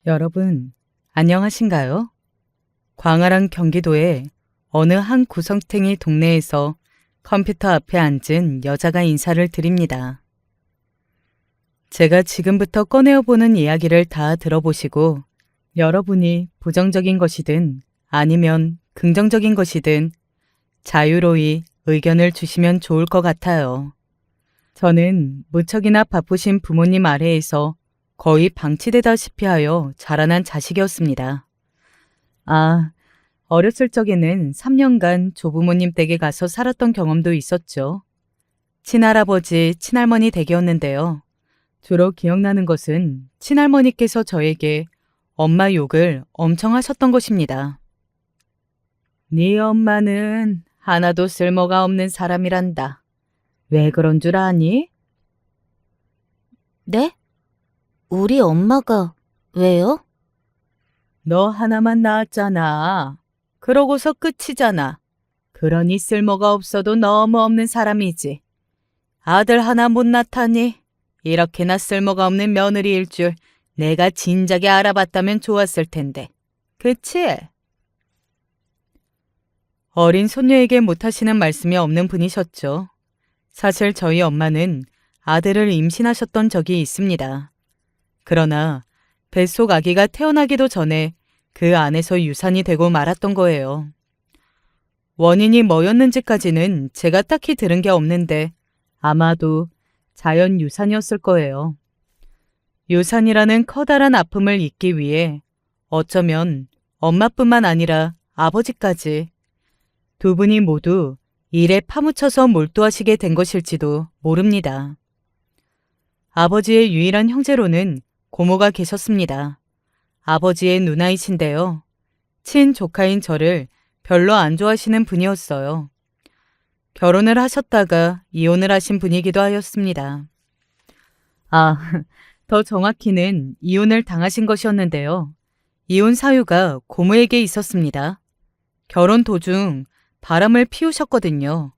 여러분, 안녕하신가요? 광활한 경기도의 어느 한 구석탱이 동네에서 컴퓨터 앞에 앉은 여자가 인사를 드립니다. 제가 지금부터 꺼내어 보는 이야기를 다 들어보시고 여러분이 부정적인 것이든 아니면 긍정적인 것이든 자유로이 의견을 주시면 좋을 것 같아요. 저는 무척이나 바쁘신 부모님 아래에서 거의 방치되다시피 하여 자라난 자식이었습니다. 어렸을 적에는 3년간 조부모님 댁에 가서 살았던 경험도 있었죠. 친할아버지, 친할머니 댁이었는데요. 주로 기억나는 것은 친할머니께서 저에게 엄마 욕을 엄청 하셨던 것입니다. 네 엄마는 하나도 쓸모가 없는 사람이란다. 왜 그런 줄 아니? 네? 우리 엄마가 왜요? 너 하나만 낳았잖아. 그러고서 끝이잖아. 그러니 쓸모가 없어도 너무 없는 사람이지. 아들 하나 못 낳다니 이렇게나 쓸모가 없는 며느리일 줄 내가 진작에 알아봤다면 좋았을 텐데. 그치? 어린 손녀에게 못하시는 말씀이 없는 분이셨죠. 사실 저희 엄마는 아들을 임신하셨던 적이 있습니다. 그러나 뱃속 아기가 태어나기도 전에 그 안에서 유산이 되고 말았던 거예요. 원인이 뭐였는지까지는 제가 딱히 들은 게 없는데 아마도 자연 유산이었을 거예요. 유산이라는 커다란 아픔을 잊기 위해 어쩌면 엄마뿐만 아니라 아버지까지 두 분이 모두 일에 파묻혀서 몰두하시게 된 것일지도 모릅니다. 아버지의 유일한 형제로는 고모가 계셨습니다. 아버지의 누나이신데요. 친조카인 저를 별로 안 좋아하시는 분이었어요. 결혼을 하셨다가 이혼을 하신 분이기도 하였습니다. 더 정확히는 이혼을 당하신 것이었는데요. 이혼 사유가 고모에게 있었습니다. 결혼 도중 바람을 피우셨거든요.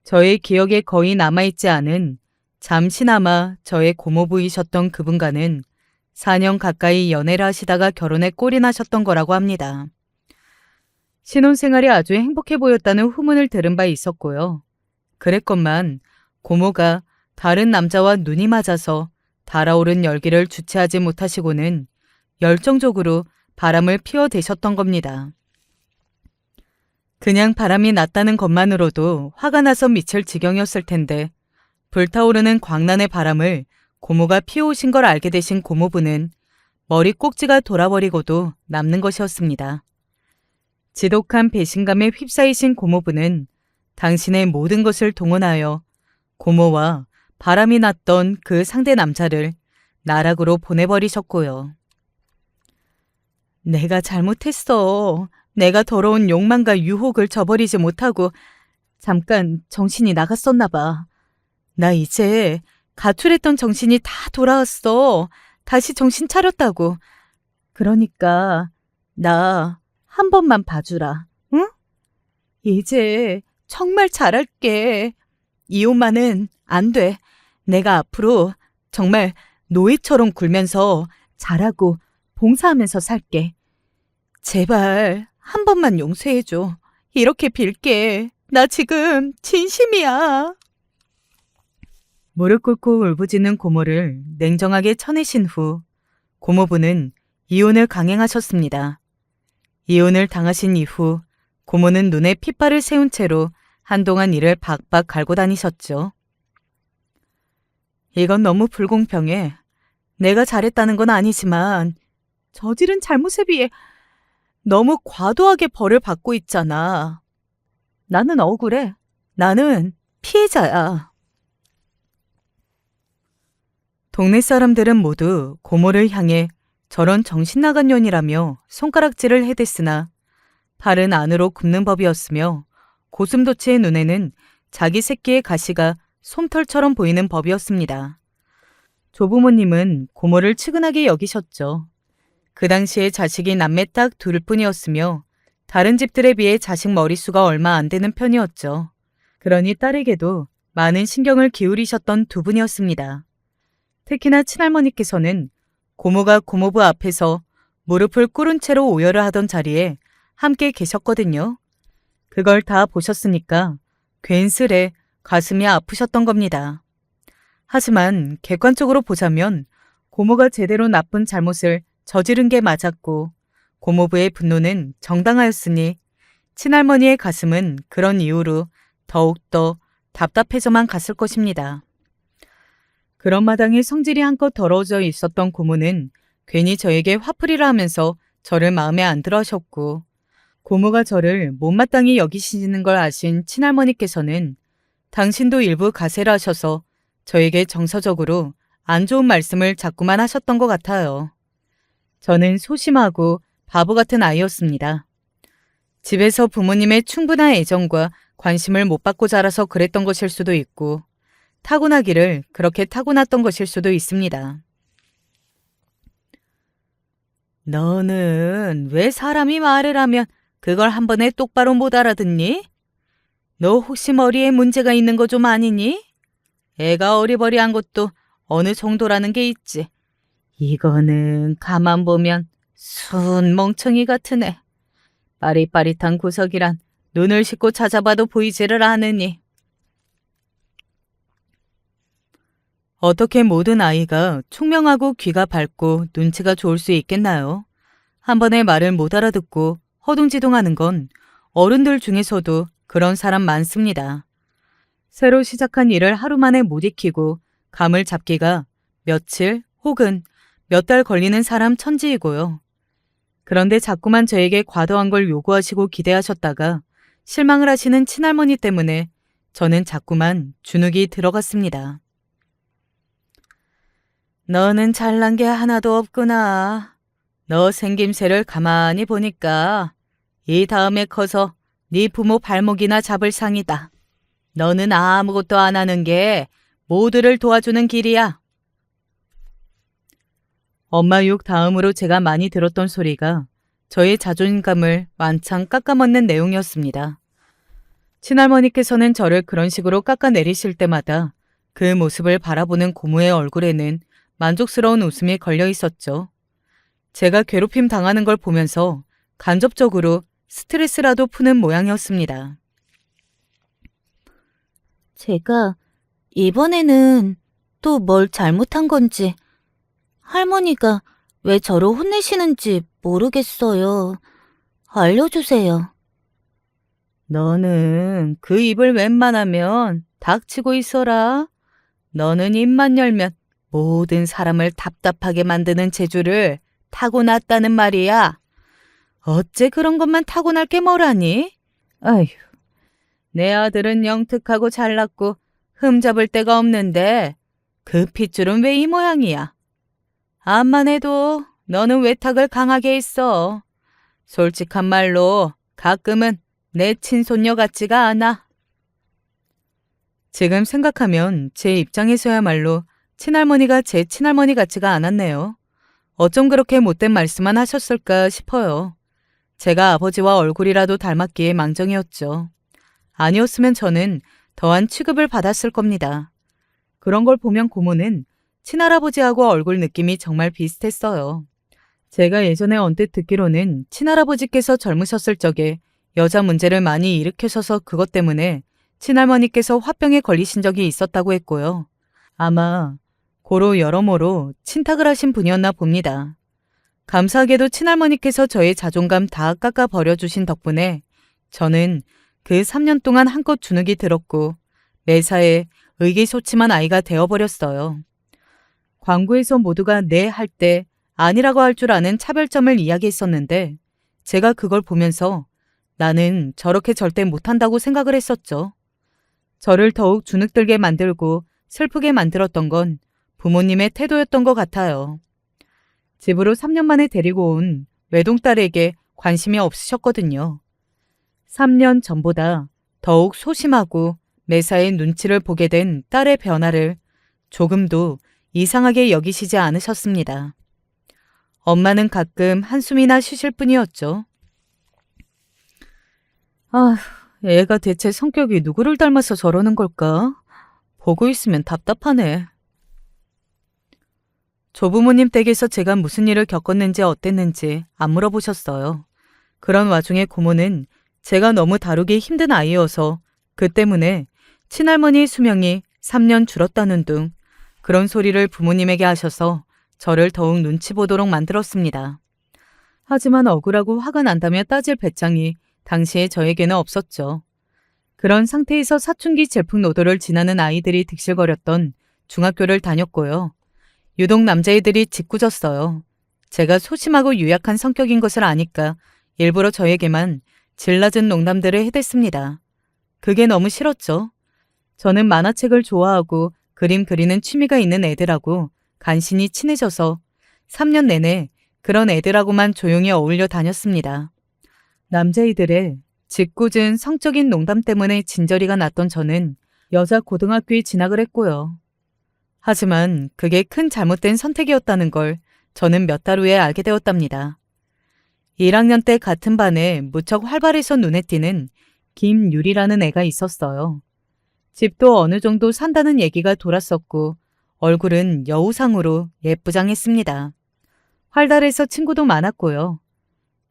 저의 기억에 거의 남아있지 않은 잠시나마 저의 고모부이셨던 그분과는 4년 가까이 연애를 하시다가 결혼에 꼴이 나셨던 거라고 합니다. 신혼생활이 아주 행복해 보였다는 후문을 들은 바 있었고요. 그랬건만 고모가 다른 남자와 눈이 맞아서 달아오른 열기를 주체하지 못하시고는 열정적으로 바람을 피워대셨던 겁니다. 그냥 바람이 났다는 것만으로도 화가 나서 미칠 지경이었을 텐데 불타오르는 광란의 바람을 고모가 피워오신 걸 알게 되신 고모부는 머리 꼭지가 돌아버리고도 남는 것이었습니다. 지독한 배신감에 휩싸이신 고모부는 당신의 모든 것을 동원하여 고모와 바람이 났던 그 상대 남자를 나락으로 보내버리셨고요. 내가 잘못했어. 내가 더러운 욕망과 유혹을 저버리지 못하고 잠깐 정신이 나갔었나 봐. 나 이제 가출했던 정신이 다 돌아왔어. 다시 정신 차렸다고. 그러니까 나 한 번만 봐주라. 응? 이제 정말 잘할게. 이혼만은 안 돼. 내가 앞으로 정말 노예처럼 굴면서 잘하고 봉사하면서 살게. 제발 한 번만 용서해줘. 이렇게 빌게. 나 지금 진심이야. 무릎 꿇고 울부짖는 고모를 냉정하게 쳐내신 후 고모부는 이혼을 강행하셨습니다. 이혼을 당하신 이후 고모는 눈에 핏발을 세운 채로 한동안 이를 박박 갈고 다니셨죠. 이건 너무 불공평해. 내가 잘했다는 건 아니지만 저지른 잘못에 비해 너무 과도하게 벌을 받고 있잖아. 나는 억울해. 나는 피해자야. 동네 사람들은 모두 고모를 향해 저런 정신나간 년이라며 손가락질을 해댔으나 팔은 안으로 굽는 법이었으며 고슴도치의 눈에는 자기 새끼의 가시가 솜털처럼 보이는 법이었습니다. 조부모님은 고모를 측은하게 여기셨죠. 그 당시에 자식이 남매 딱 둘 뿐이었으며 다른 집들에 비해 자식 머릿수가 얼마 안 되는 편이었죠. 그러니 딸에게도 많은 신경을 기울이셨던 두 분이었습니다. 특히나 친할머니께서는 고모가 고모부 앞에서 무릎을 꿇은 채로 오열을 하던 자리에 함께 계셨거든요. 그걸 다 보셨으니까 괜스레 가슴이 아프셨던 겁니다. 하지만 객관적으로 보자면 고모가 제대로 나쁜 잘못을 저지른 게 맞았고 고모부의 분노는 정당하였으니 친할머니의 가슴은 그런 이유로 더욱더 답답해져만 갔을 것입니다. 그런 마당에 성질이 한껏 더러워져 있었던 고모는 괜히 저에게 화풀이를 하면서 저를 마음에 안 들어 하셨고 고모가 저를 못마땅히 여기시는 걸 아신 친할머니께서는 당신도 일부 가세를 하셔서 저에게 정서적으로 안 좋은 말씀을 자꾸만 하셨던 것 같아요. 저는 소심하고 바보 같은 아이였습니다. 집에서 부모님의 충분한 애정과 관심을 못 받고 자라서 그랬던 것일 수도 있고 타고나기를 그렇게 타고났던 것일 수도 있습니다. 너는 왜 사람이 말을 하면 그걸 한 번에 똑바로 못 알아듣니? 너 혹시 머리에 문제가 있는 거 좀 아니니? 애가 어리버리한 것도 어느 정도라는 게 있지. 이거는 가만 보면 순 멍청이 같은 애. 빠릿빠릿한 구석이란 눈을 씻고 찾아봐도 보이지를 않으니. 어떻게 모든 아이가 총명하고 귀가 밝고 눈치가 좋을 수 있겠나요? 한 번에 말을 못 알아듣고 허둥지둥하는 건 어른들 중에서도 그런 사람 많습니다. 새로 시작한 일을 하루 만에 못 익히고 감을 잡기가 며칠 혹은 몇 달 걸리는 사람 천지이고요. 그런데 자꾸만 저에게 과도한 걸 요구하시고 기대하셨다가 실망을 하시는 친할머니 때문에 저는 자꾸만 주눅이 들어갔습니다. 너는 잘난 게 하나도 없구나. 너 생김새를 가만히 보니까 이 다음에 커서 네 부모 발목이나 잡을 상이다. 너는 아무것도 안 하는 게 모두를 도와주는 길이야. 엄마 욕 다음으로 제가 많이 들었던 소리가 저의 자존감을 완창 깎아먹는 내용이었습니다. 친할머니께서는 저를 그런 식으로 깎아내리실 때마다 그 모습을 바라보는 고모의 얼굴에는 만족스러운 웃음이 걸려 있었죠. 제가 괴롭힘 당하는 걸 보면서 간접적으로 스트레스라도 푸는 모양이었습니다. 제가 이번에는 또 뭘 잘못한 건지 할머니가 왜 저를 혼내시는지 모르겠어요. 알려주세요. 너는 그 입을 웬만하면 닥치고 있어라. 너는 입만 열면 모든 사람을 답답하게 만드는 재주를 타고났다는 말이야. 어째 그런 것만 타고날 게 뭐라니? 아휴, 내 아들은 영특하고 잘났고 흠잡을 데가 없는데 그 핏줄은 왜 이 모양이야? 암만 해도 너는 외탁을 강하게 했어. 솔직한 말로 가끔은 내 친손녀 같지가 않아. 지금 생각하면 제 입장에서야말로 친할머니가 제 친할머니 같지가 않았네요. 어쩜 그렇게 못된 말씀만 하셨을까 싶어요. 제가 아버지와 얼굴이라도 닮았기에 망정이었죠. 아니었으면 저는 더한 취급을 받았을 겁니다. 그런 걸 보면 고모는 친할아버지하고 얼굴 느낌이 정말 비슷했어요. 제가 예전에 언뜻 듣기로는 친할아버지께서 젊으셨을 적에 여자 문제를 많이 일으켜셔서 그것 때문에 친할머니께서 화병에 걸리신 적이 있었다고 했고요. 아마 고로 여러모로 친탁을 하신 분이었나 봅니다. 감사하게도 친할머니께서 저의 자존감 다 깎아 버려주신 덕분에 저는 그 3년 동안 한껏 주눅이 들었고 매사에 의기소침한 아이가 되어버렸어요. 광고에서 모두가 네 할 때 아니라고 할 줄 아는 차별점을 이야기했었는데 제가 그걸 보면서 나는 저렇게 절대 못한다고 생각을 했었죠. 저를 더욱 주눅들게 만들고 슬프게 만들었던 건 부모님의 태도였던 것 같아요. 집으로 3년 만에 데리고 온 외동딸에게 관심이 없으셨거든요. 3년 전보다 더욱 소심하고 매사에 눈치를 보게 된 딸의 변화를 조금도 이상하게 여기시지 않으셨습니다. 엄마는 가끔 한숨이나 쉬실 뿐이었죠. 아휴, 애가 대체 성격이 누구를 닮아서 저러는 걸까? 보고 있으면 답답하네. 조부모님 댁에서 제가 무슨 일을 겪었는지 어땠는지 안 물어보셨어요. 그런 와중에 고모는 제가 너무 다루기 힘든 아이여서 그 때문에 친할머니의 수명이 3년 줄었다는 둥 그런 소리를 부모님에게 하셔서 저를 더욱 눈치 보도록 만들었습니다. 하지만 억울하고 화가 난다며 따질 배짱이 당시에 저에게는 없었죠. 그런 상태에서 사춘기 질풍노도를 지나는 아이들이 득실거렸던 중학교를 다녔고요. 유독 남자애들이 짓궂었어요. 제가 소심하고 유약한 성격인 것을 아니까 일부러 저에게만 질 낮은 농담들을 해댔습니다. 그게 너무 싫었죠. 저는 만화책을 좋아하고 그림 그리는 취미가 있는 애들하고 간신히 친해져서 3년 내내 그런 애들하고만 조용히 어울려 다녔습니다. 남자애들의 짓궂은 성적인 농담 때문에 진저리가 났던 저는 여자 고등학교에 진학을 했고요. 하지만 그게 큰 잘못된 선택이었다는 걸 저는 몇 달 후에 알게 되었답니다. 1학년 때 같은 반에 무척 활발해서 눈에 띄는 김유리라는 애가 있었어요. 집도 어느 정도 산다는 얘기가 돌았었고 얼굴은 여우상으로 예쁘장했습니다. 활달해서 친구도 많았고요.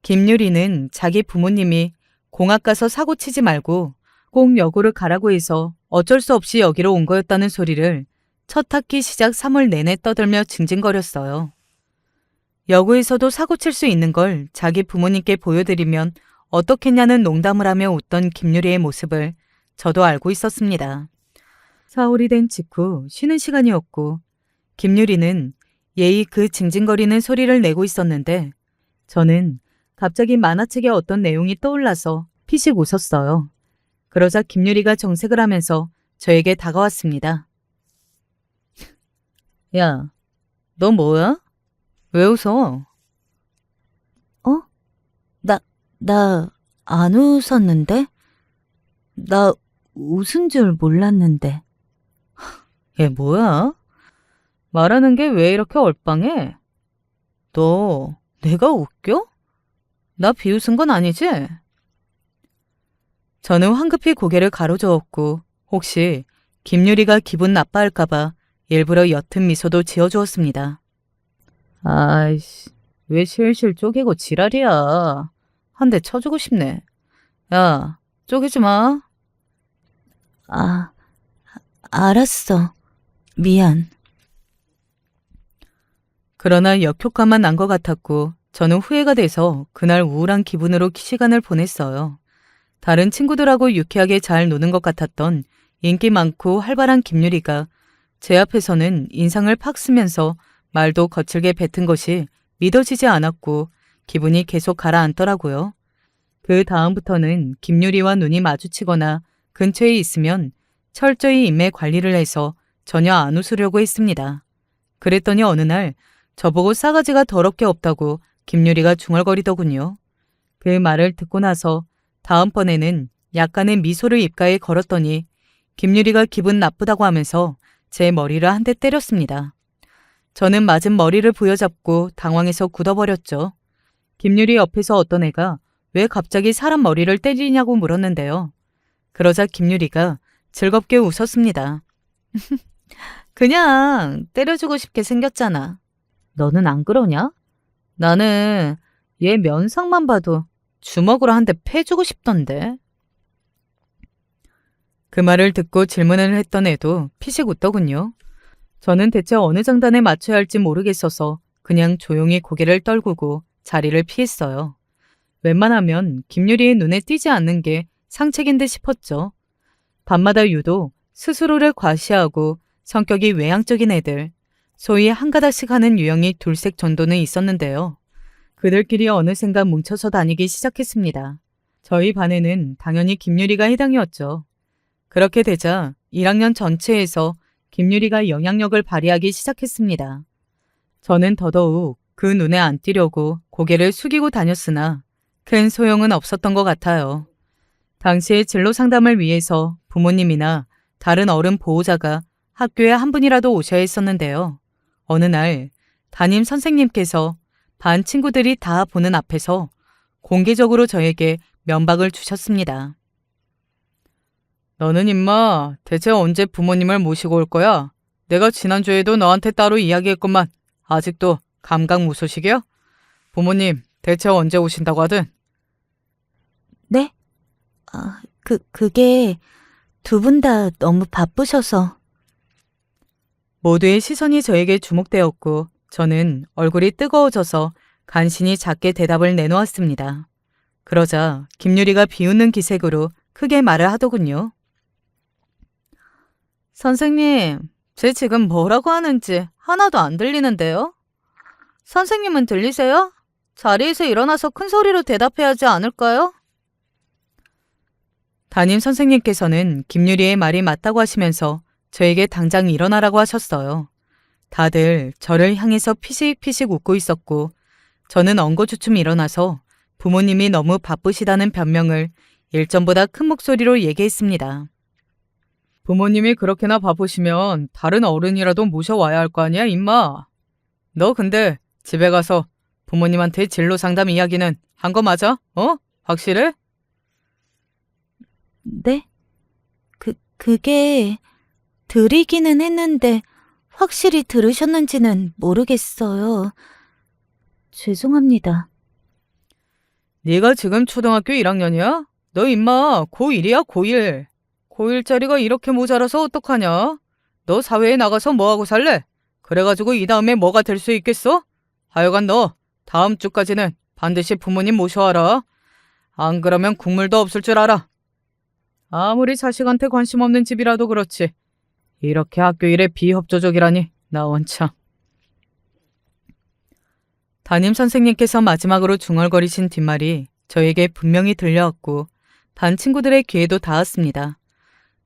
김유리는 자기 부모님이 공학 가서 사고 치지 말고 꼭 여고를 가라고 해서 어쩔 수 없이 여기로 온 거였다는 소리를 첫 학기 시작 3월 내내 떠들며 징징거렸어요. 여고에서도 사고 칠 수 있는 걸 자기 부모님께 보여드리면 어떻겠냐는 농담을 하며 웃던 김유리의 모습을 저도 알고 있었습니다. 4월이 된 직후 쉬는 시간이었고 김유리는 예의 그 징징거리는 소리를 내고 있었는데 저는 갑자기 만화책에 어떤 내용이 떠올라서 피식 웃었어요. 그러자 김유리가 정색을 하면서 저에게 다가왔습니다. 야, 너 뭐야? 왜 웃어? 나 안 웃었는데? 나 웃은 줄 몰랐는데. 얘 뭐야? 말하는 게 왜 이렇게 얼빵해? 너 내가 웃겨? 나 비웃은 건 아니지? 저는 황급히 고개를 가로저었고 혹시 김유리가 기분 나빠할까봐 일부러 옅은 미소도 지어주었습니다. 아이씨, 왜 실실 쪼개고 지랄이야. 한 대 쳐주고 싶네. 야, 쪼개지 마. 아, 알았어. 미안. 그러나 역효과만 난 것 같았고 저는 후회가 돼서 그날 우울한 기분으로 시간을 보냈어요. 다른 친구들하고 유쾌하게 잘 노는 것 같았던 인기 많고 활발한 김유리가 제 앞에서는 인상을 팍 쓰면서 말도 거칠게 뱉은 것이 믿어지지 않았고 기분이 계속 가라앉더라고요. 그 다음부터는 김유리와 눈이 마주치거나 근처에 있으면 철저히 인맥 관리를 해서 전혀 안 웃으려고 했습니다. 그랬더니 어느 날 저보고 싸가지가 더럽게 없다고 김유리가 중얼거리더군요. 그 말을 듣고 나서 다음번에는 약간의 미소를 입가에 걸었더니 김유리가 기분 나쁘다고 하면서 제 머리를 한 대 때렸습니다. 저는 맞은 머리를 부여잡고 당황해서 굳어버렸죠. 김유리 옆에서 어떤 애가 왜 갑자기 사람 머리를 때리냐고 물었는데요. 그러자 김유리가 즐겁게 웃었습니다. 그냥 때려주고 싶게 생겼잖아. 너는 안 그러냐? 나는 얘 면상만 봐도 주먹으로 한 대 패주고 싶던데. 그 말을 듣고 질문을 했던 애도 피식 웃더군요. 저는 대체 어느 장단에 맞춰야 할지 모르겠어서 그냥 조용히 고개를 떨구고 자리를 피했어요. 웬만하면 김유리의 눈에 띄지 않는 게 상책인 듯 싶었죠. 밤마다 유독 스스로를 과시하고 성격이 외향적인 애들, 소위 한 가닥씩 하는 유형이 둘색 정도는 있었는데요. 그들끼리 어느샌가 뭉쳐서 다니기 시작했습니다. 저희 반에는 당연히 김유리가 해당이었죠. 그렇게 되자 1학년 전체에서 김유리가 영향력을 발휘하기 시작했습니다. 저는 더더욱 그 눈에 안 띄려고 고개를 숙이고 다녔으나 큰 소용은 없었던 것 같아요. 당시에 진로 상담을 위해서 부모님이나 다른 어른 보호자가 학교에 한 분이라도 오셔야 했었는데요. 어느 날 담임 선생님께서 반 친구들이 다 보는 앞에서 공개적으로 저에게 면박을 주셨습니다. 너는 임마 대체 언제 부모님을 모시고 올 거야? 내가 지난주에도 너한테 따로 이야기했건만 아직도 감각무소식이야? 부모님 대체 언제 오신다고 하든? 네? 그게 두 분 다 너무 바쁘셔서. 모두의 시선이 저에게 주목되었고 저는 얼굴이 뜨거워져서 간신히 작게 대답을 내놓았습니다. 그러자 김유리가 비웃는 기색으로 크게 말을 하더군요. 선생님, 제 지금 뭐라고 하는지 하나도 안 들리는데요? 선생님은 들리세요? 자리에서 일어나서 큰 소리로 대답해야 하지 않을까요? 담임 선생님께서는 김유리의 말이 맞다고 하시면서 저에게 당장 일어나라고 하셨어요. 다들 저를 향해서 피식피식 웃고 있었고 저는 엉거주춤 일어나서 부모님이 너무 바쁘시다는 변명을 일전보다 큰 목소리로 얘기했습니다. 부모님이 그렇게나 바쁘시면 다른 어른이라도 모셔와야 할 거 아니야, 임마. 너 근데 집에 가서 부모님한테 진로 상담 이야기는 한 거 맞아? 확실해? 네? 그게 드리기는 했는데 확실히 들으셨는지는 모르겠어요. 죄송합니다. 네가 지금 초등학교 1학년이야? 너 임마 고1이야, 고1. 고1짜리가 이렇게 모자라서 어떡하냐? 너 사회에 나가서 뭐하고 살래? 그래가지고 이 다음에 뭐가 될 수 있겠어? 하여간 너 다음 주까지는 반드시 부모님 모셔와라. 안 그러면 국물도 없을 줄 알아. 아무리 자식한테 관심 없는 집이라도 그렇지. 이렇게 학교 일에 비협조적이라니 나 원참. 담임 선생님께서 마지막으로 중얼거리신 뒷말이 저에게 분명히 들려왔고 반 친구들의 귀에도 닿았습니다.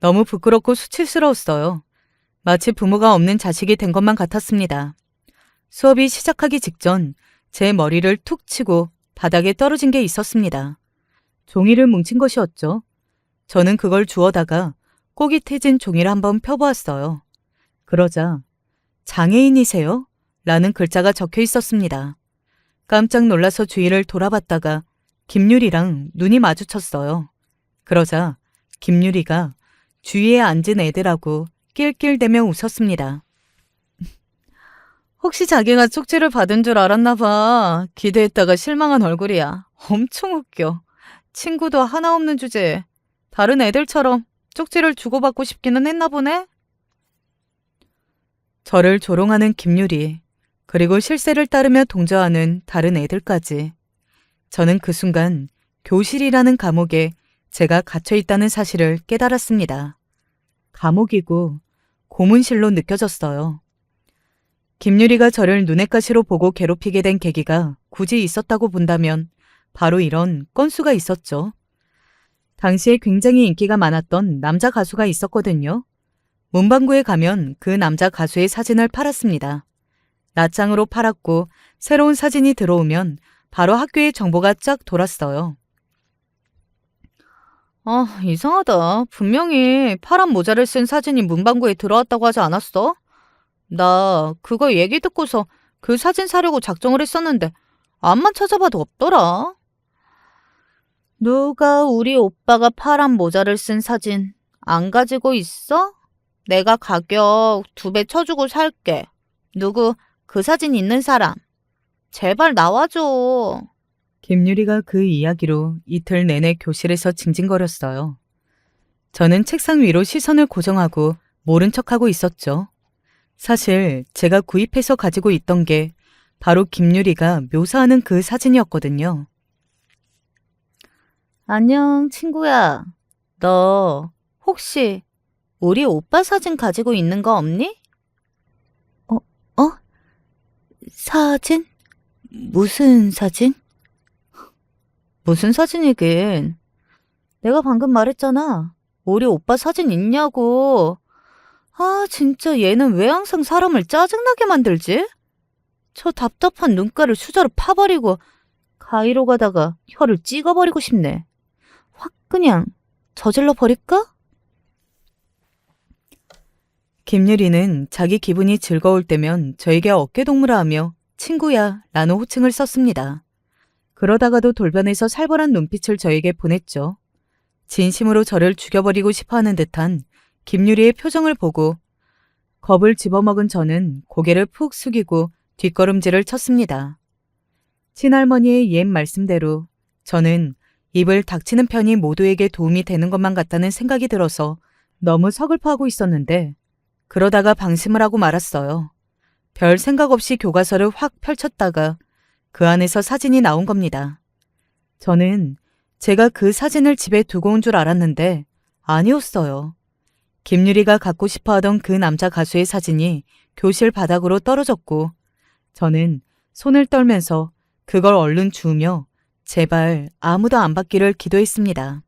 너무 부끄럽고 수치스러웠어요. 마치 부모가 없는 자식이 된 것만 같았습니다. 수업이 시작하기 직전 제 머리를 툭 치고 바닥에 떨어진 게 있었습니다. 종이를 뭉친 것이었죠. 저는 그걸 주워다가 꼭이 태진 종이를 한번 펴보았어요. 그러자 장애인이세요? 라는 글자가 적혀 있었습니다. 깜짝 놀라서 주위를 돌아봤다가 김유리랑 눈이 마주쳤어요. 그러자 김유리가 주위에 앉은 애들하고 낄낄대며 웃었습니다. 혹시 자기가 쪽지를 받은 줄 알았나 봐. 기대했다가 실망한 얼굴이야. 엄청 웃겨. 친구도 하나 없는 주제에 다른 애들처럼 쪽지를 주고받고 싶기는 했나 보네? 저를 조롱하는 김유리, 그리고 실세를 따르며 동조하는 다른 애들까지. 저는 그 순간 교실이라는 감옥에 제가 갇혀 있다는 사실을 깨달았습니다. 감옥이고 고문실로 느껴졌어요. 김유리가 저를 눈엣 가시로 보고 괴롭히게 된 계기가 굳이 있었다고 본다면 바로 이런 건수가 있었죠. 당시에 굉장히 인기가 많았던 남자 가수가 있었거든요. 문방구에 가면 그 남자 가수의 사진을 팔았습니다. 낱장으로 팔았고 새로운 사진이 들어오면 바로 학교에 정보가 쫙 돌았어요. 이상하다. 분명히 파란 모자를 쓴 사진이 문방구에 들어왔다고 하지 않았어? 나 그거 얘기 듣고서 그 사진 사려고 작정을 했었는데 암만 찾아봐도 없더라. 누가 우리 오빠가 파란 모자를 쓴 사진 안 가지고 있어? 내가 가격 2배 쳐주고 살게. 누구 그 사진 있는 사람? 제발 나와줘. 김유리가 그 이야기로 이틀 내내 교실에서 징징거렸어요. 저는 책상 위로 시선을 고정하고 모른 척하고 있었죠. 사실 제가 구입해서 가지고 있던 게 바로 김유리가 묘사하는 그 사진이었거든요. 안녕, 친구야. 너 혹시 우리 오빠 사진 가지고 있는 거 없니? 사진? 무슨 사진? 무슨 사진이긴. 내가 방금 말했잖아. 우리 오빠 사진 있냐고. 진짜 얘는 왜 항상 사람을 짜증나게 만들지? 저 답답한 눈가를 수저로 파버리고 가위로 가다가 혀를 찍어버리고 싶네. 확 그냥 저질러 버릴까? 김유리는 자기 기분이 즐거울 때면 저에게 어깨동무라 하며 친구야 라는 호칭을 썼습니다. 그러다가도 돌변해서 살벌한 눈빛을 저에게 보냈죠. 진심으로 저를 죽여버리고 싶어하는 듯한 김유리의 표정을 보고 겁을 집어먹은 저는 고개를 푹 숙이고 뒷걸음질을 쳤습니다. 친할머니의 옛 말씀대로 저는 입을 닥치는 편이 모두에게 도움이 되는 것만 같다는 생각이 들어서 너무 서글퍼하고 있었는데 그러다가 방심을 하고 말았어요. 별 생각 없이 교과서를 확 펼쳤다가 그 안에서 사진이 나온 겁니다. 저는 제가 그 사진을 집에 두고 온 줄 알았는데 아니었어요. 김유리가 갖고 싶어 하던 그 남자 가수의 사진이 교실 바닥으로 떨어졌고 저는 손을 떨면서 그걸 얼른 주우며 제발 아무도 안 받기를 기도했습니다.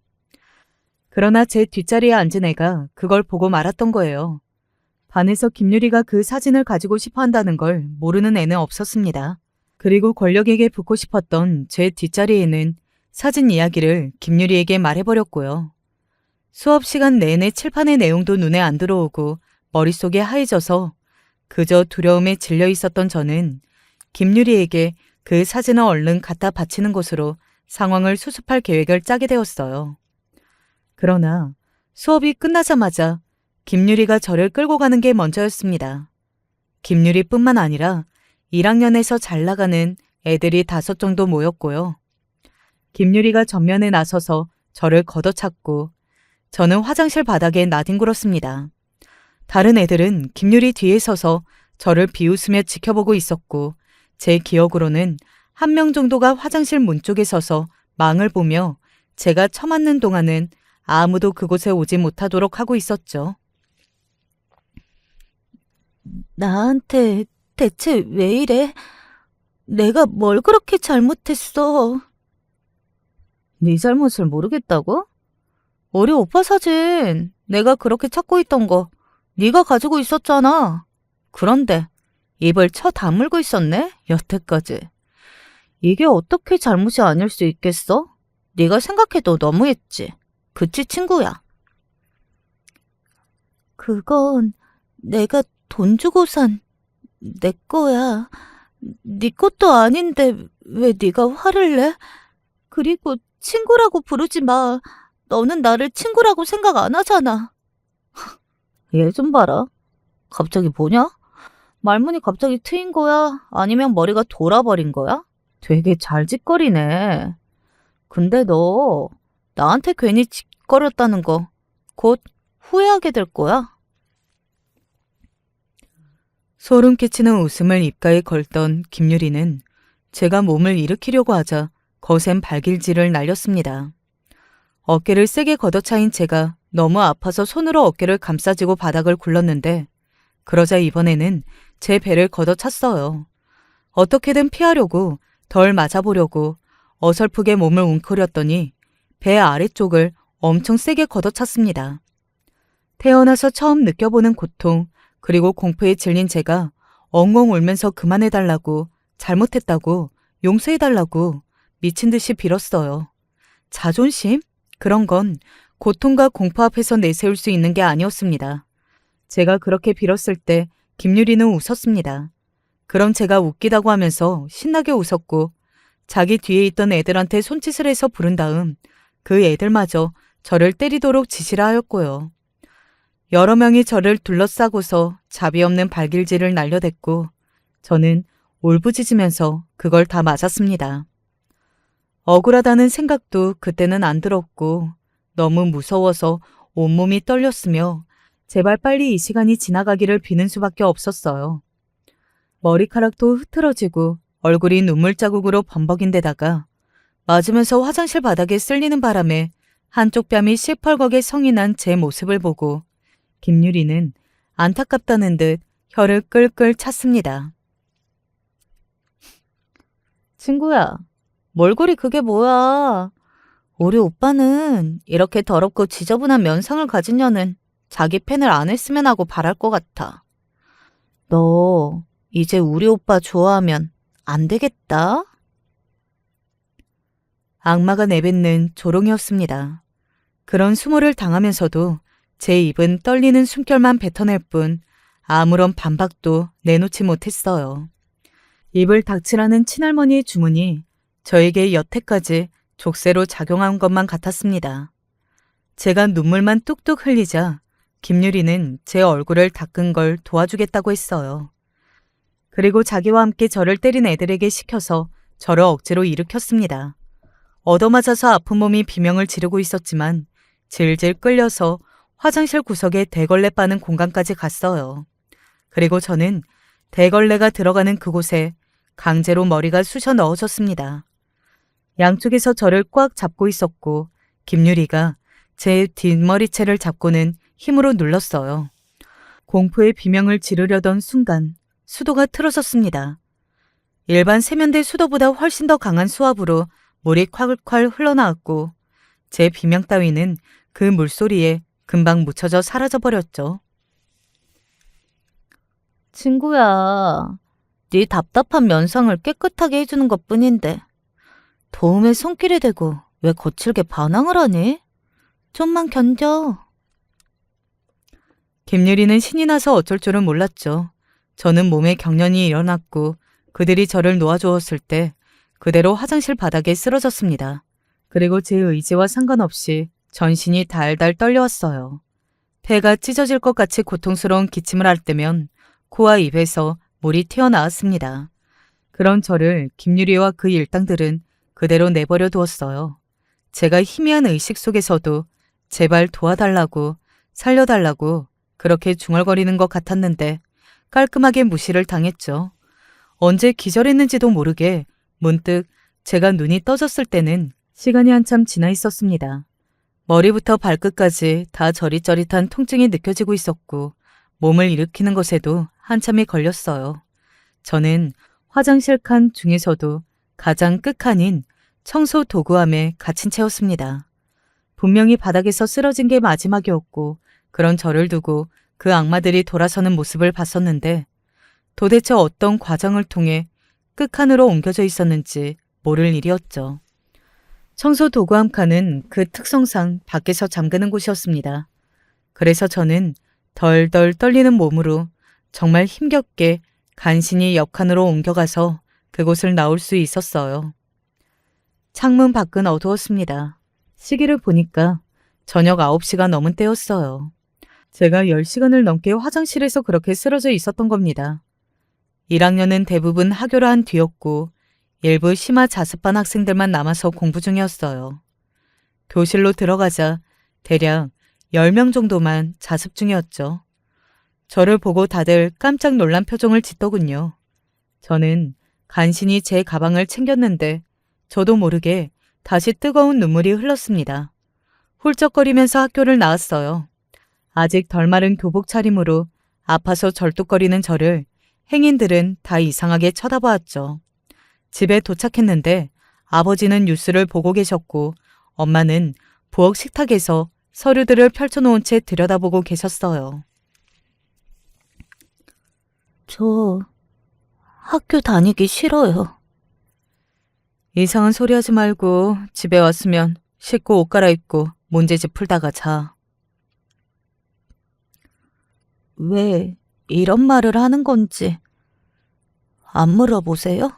그러나 제 뒷자리에 앉은 애가 그걸 보고 말았던 거예요. 반에서 김유리가 그 사진을 가지고 싶어 한다는 걸 모르는 애는 없었습니다. 그리고 권력에게 붙고 싶었던 제 뒷자리에는 사진 이야기를 김유리에게 말해버렸고요. 수업 시간 내내 칠판의 내용도 눈에 안 들어오고 머릿속이 하얘져서 그저 두려움에 질려 있었던 저는 김유리에게 그 사진을 얼른 갖다 바치는 것으로 상황을 수습할 계획을 짜게 되었어요. 그러나 수업이 끝나자마자 김유리가 저를 끌고 가는 게 먼저였습니다. 김유리뿐만 아니라 1학년에서 잘 나가는 애들이 5 정도 모였고요. 김유리가 전면에 나서서 저를 걷어찼고 저는 화장실 바닥에 나뒹굴었습니다. 다른 애들은 김유리 뒤에 서서 저를 비웃으며 지켜보고 있었고 제 기억으로는 1명 정도가 화장실 문 쪽에 서서 망을 보며 제가 처맞는 동안은 아무도 그곳에 오지 못하도록 하고 있었죠. 나한테 대체 왜 이래? 내가 뭘 그렇게 잘못했어? 네 잘못을 모르겠다고? 우리 오빠 사진 내가 그렇게 찾고 있던 거 네가 가지고 있었잖아. 그런데 입을 쳐 다물고 있었네, 여태까지. 이게 어떻게 잘못이 아닐 수 있겠어? 네가 생각해도 너무했지. 그치, 친구야? 그건 내가 돈 주고 산 내 거야. 네 것도 아닌데 왜 네가 화를 내? 그리고 친구라고 부르지 마. 너는 나를 친구라고 생각 안 하잖아. 얘 좀 봐라. 갑자기 뭐냐? 말문이 갑자기 트인 거야? 아니면 머리가 돌아버린 거야? 되게 잘 짓거리네. 근데 너 나한테 괜히 짓거렸다는 거 곧 후회하게 될 거야. 소름 끼치는 웃음을 입가에 걸던 김유리는 제가 몸을 일으키려고 하자 거센 발길질을 날렸습니다. 어깨를 세게 걷어차인 제가 너무 아파서 손으로 어깨를 감싸지고 바닥을 굴렀는데 그러자 이번에는 제 배를 걷어찼어요. 어떻게든 피하려고 덜 맞아보려고 어설프게 몸을 웅크렸더니 배 아래쪽을 엄청 세게 걷어찼습니다. 태어나서 처음 느껴보는 고통 그리고 공포에 질린 제가 엉엉 울면서 그만해달라고 잘못했다고 용서해달라고 미친 듯이 빌었어요. 자존심? 그런 건 고통과 공포 앞에서 내세울 수 있는 게 아니었습니다. 제가 그렇게 빌었을 때 김유리는 웃었습니다. 그럼 제가 웃기다고 하면서 신나게 웃었고 자기 뒤에 있던 애들한테 손짓을 해서 부른 다음 그 애들마저 저를 때리도록 지시를 하였고요. 여러 명이 저를 둘러싸고서 자비 없는 발길질을 날려댔고 저는 울부짖으면서 그걸 다 맞았습니다. 억울하다는 생각도 그때는 안 들었고 너무 무서워서 온몸이 떨렸으며 제발 빨리 이 시간이 지나가기를 비는 수밖에 없었어요. 머리카락도 흐트러지고 얼굴이 눈물 자국으로 범벅인 데다가 맞으면서 화장실 바닥에 쓸리는 바람에 한쪽 뺨이 시펄겋게 성이 난 제 모습을 보고 김유리는 안타깝다는 듯 혀를 끌끌 찼습니다. 친구야, 몰골이 그게 뭐야? 우리 오빠는 이렇게 더럽고 지저분한 면상을 가진 년은 자기 팬을 안 했으면 하고 바랄 것 같아. 너 이제 우리 오빠 좋아하면 안 되겠다? 악마가 내뱉는 조롱이었습니다. 그런 수모를 당하면서도 제 입은 떨리는 숨결만 뱉어낼 뿐 아무런 반박도 내놓지 못했어요. 입을 닥치라는 친할머니의 주문이 저에게 여태까지 족쇄로 작용한 것만 같았습니다. 제가 눈물만 뚝뚝 흘리자 김유리는 제 얼굴을 닦은 걸 도와주겠다고 했어요. 그리고 자기와 함께 저를 때린 애들에게 시켜서 저를 억지로 일으켰습니다. 얻어맞아서 아픈 몸이 비명을 지르고 있었지만 질질 끌려서 화장실 구석에 대걸레 빠는 공간까지 갔어요. 그리고 저는 대걸레가 들어가는 그곳에 강제로 머리가 쑤셔 넣어졌습니다. 양쪽에서 저를 꽉 잡고 있었고 김유리가 제 뒷머리채를 잡고는 힘으로 눌렀어요. 공포의 비명을 지르려던 순간 수도가 틀어졌습니다. 일반 세면대 수도보다 훨씬 더 강한 수압으로 물이 콸콸 흘러나왔고 제 비명 따위는 그 물소리에 금방 묻혀져 사라져버렸죠. 친구야, 네 답답한 면상을 깨끗하게 해주는 것뿐인데 도움에 손길이 대고 왜 거칠게 반항을 하니? 좀만 견뎌. 김유리는 신이 나서 어쩔 줄은 몰랐죠. 저는 몸에 경련이 일어났고 그들이 저를 놓아주었을 때 그대로 화장실 바닥에 쓰러졌습니다. 그리고 제 의지와 상관없이 전신이 달달 떨려왔어요. 폐가 찢어질 것 같이 고통스러운 기침을 할 때면 코와 입에서 물이 튀어나왔습니다. 그런 저를 김유리와 그 일당들은 그대로 내버려 두었어요. 제가 희미한 의식 속에서도 제발 도와달라고 살려달라고 그렇게 중얼거리는 것 같았는데 깔끔하게 무시를 당했죠. 언제 기절했는지도 모르게 문득 제가 눈이 떠졌을 때는 시간이 한참 지나 있었습니다. 머리부터 발끝까지 다 저릿저릿한 통증이 느껴지고 있었고 몸을 일으키는 것에도 한참이 걸렸어요. 저는 화장실 칸 중에서도 가장 끝칸인 청소 도구함에 갇힌 채였습니다. 분명히 바닥에서 쓰러진 게 마지막이었고 그런 저를 두고 그 악마들이 돌아서는 모습을 봤었는데 도대체 어떤 과정을 통해 끝칸으로 옮겨져 있었는지 모를 일이었죠. 청소 도구함 칸은 그 특성상 밖에서 잠그는 곳이었습니다. 그래서 저는 덜덜 떨리는 몸으로 정말 힘겹게 간신히 옆 칸으로 옮겨가서 그곳을 나올 수 있었어요. 창문 밖은 어두웠습니다. 시계를 보니까 저녁 9시가 넘은 때였어요. 제가 10시간을 넘게 화장실에서 그렇게 쓰러져 있었던 겁니다. 1학년은 대부분 하교를 한 뒤였고 일부 심화 자습반 학생들만 남아서 공부 중이었어요. 교실로 들어가자 대략 10명 정도만 자습 중이었죠. 저를 보고 다들 깜짝 놀란 표정을 짓더군요. 저는 간신히 제 가방을 챙겼는데 저도 모르게 다시 뜨거운 눈물이 흘렀습니다. 훌쩍거리면서 학교를 나왔어요. 아직 덜 마른 교복 차림으로 아파서 절뚝거리는 저를 행인들은 다 이상하게 쳐다보았죠. 집에 도착했는데 아버지는 뉴스를 보고 계셨고 엄마는 부엌 식탁에서 서류들을 펼쳐놓은 채 들여다보고 계셨어요. 저 학교 다니기 싫어요. 이상한 소리 하지 말고 집에 왔으면 씻고 옷 갈아입고 문제집 풀다가 자. 왜 이런 말을 하는 건지 안 물어보세요?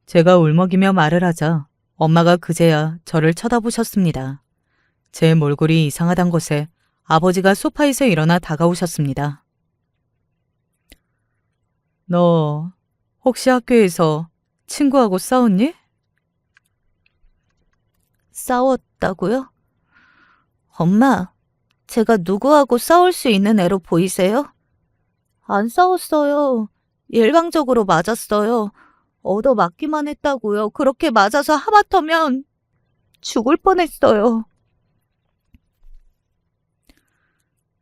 제가 울먹이며 말을 하자 엄마가 그제야 저를 쳐다보셨습니다. 제 몰골이 이상하단 것에 아버지가 소파에서 일어나 다가오셨습니다. 너 혹시 학교에서 친구하고 싸웠니? 싸웠다고요? 엄마, 제가 누구하고 싸울 수 있는 애로 보이세요? 안 싸웠어요. 일방적으로 맞았어요. 얻어맞기만 했다고요. 그렇게 맞아서 하마터면 죽을 뻔했어요.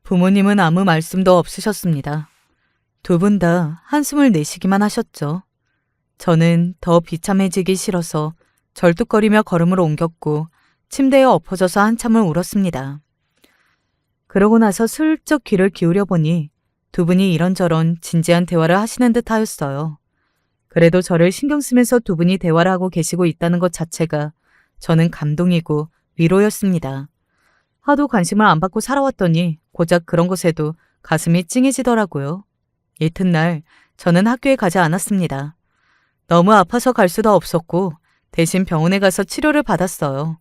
부모님은 아무 말씀도 없으셨습니다. 두 분 다 한숨을 내쉬기만 하셨죠. 저는 더 비참해지기 싫어서 절뚝거리며 걸음을 옮겼고 침대에 엎어져서 한참을 울었습니다. 그러고 나서 슬쩍 귀를 기울여 보니 두 분이 이런저런 진지한 대화를 하시는 듯 하였어요. 그래도 저를 신경 쓰면서 두 분이 대화를 하고 계시고 있다는 것 자체가 저는 감동이고 위로였습니다. 하도 관심을 안 받고 살아왔더니 고작 그런 것에도 가슴이 찡해지더라고요. 이튿날 저는 학교에 가지 않았습니다. 너무 아파서 갈 수도 없었고 대신 병원에 가서 치료를 받았어요.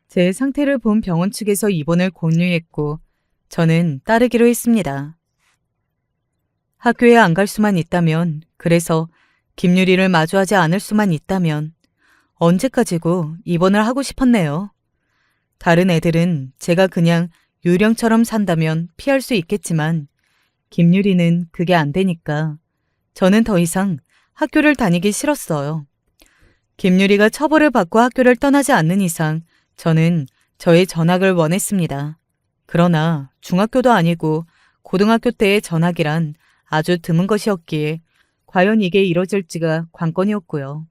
제 상태를 본 병원 측에서 입원을 권유했고 저는 따르기로 했습니다. 학교에 안 갈 수만 있다면, 그래서 김유리를 마주하지 않을 수만 있다면 언제까지고 입원을 하고 싶었네요. 다른 애들은 제가 그냥 유령처럼 산다면 피할 수 있겠지만 김유리는 그게 안 되니까 저는 더 이상 학교를 다니기 싫었어요. 김유리가 처벌을 받고 학교를 떠나지 않는 이상 저는 저의 전학을 원했습니다. 그러나 중학교도 아니고 고등학교 때의 전학이란 아주 드문 것이었기에 과연 이게 이뤄질지가 관건이었고요.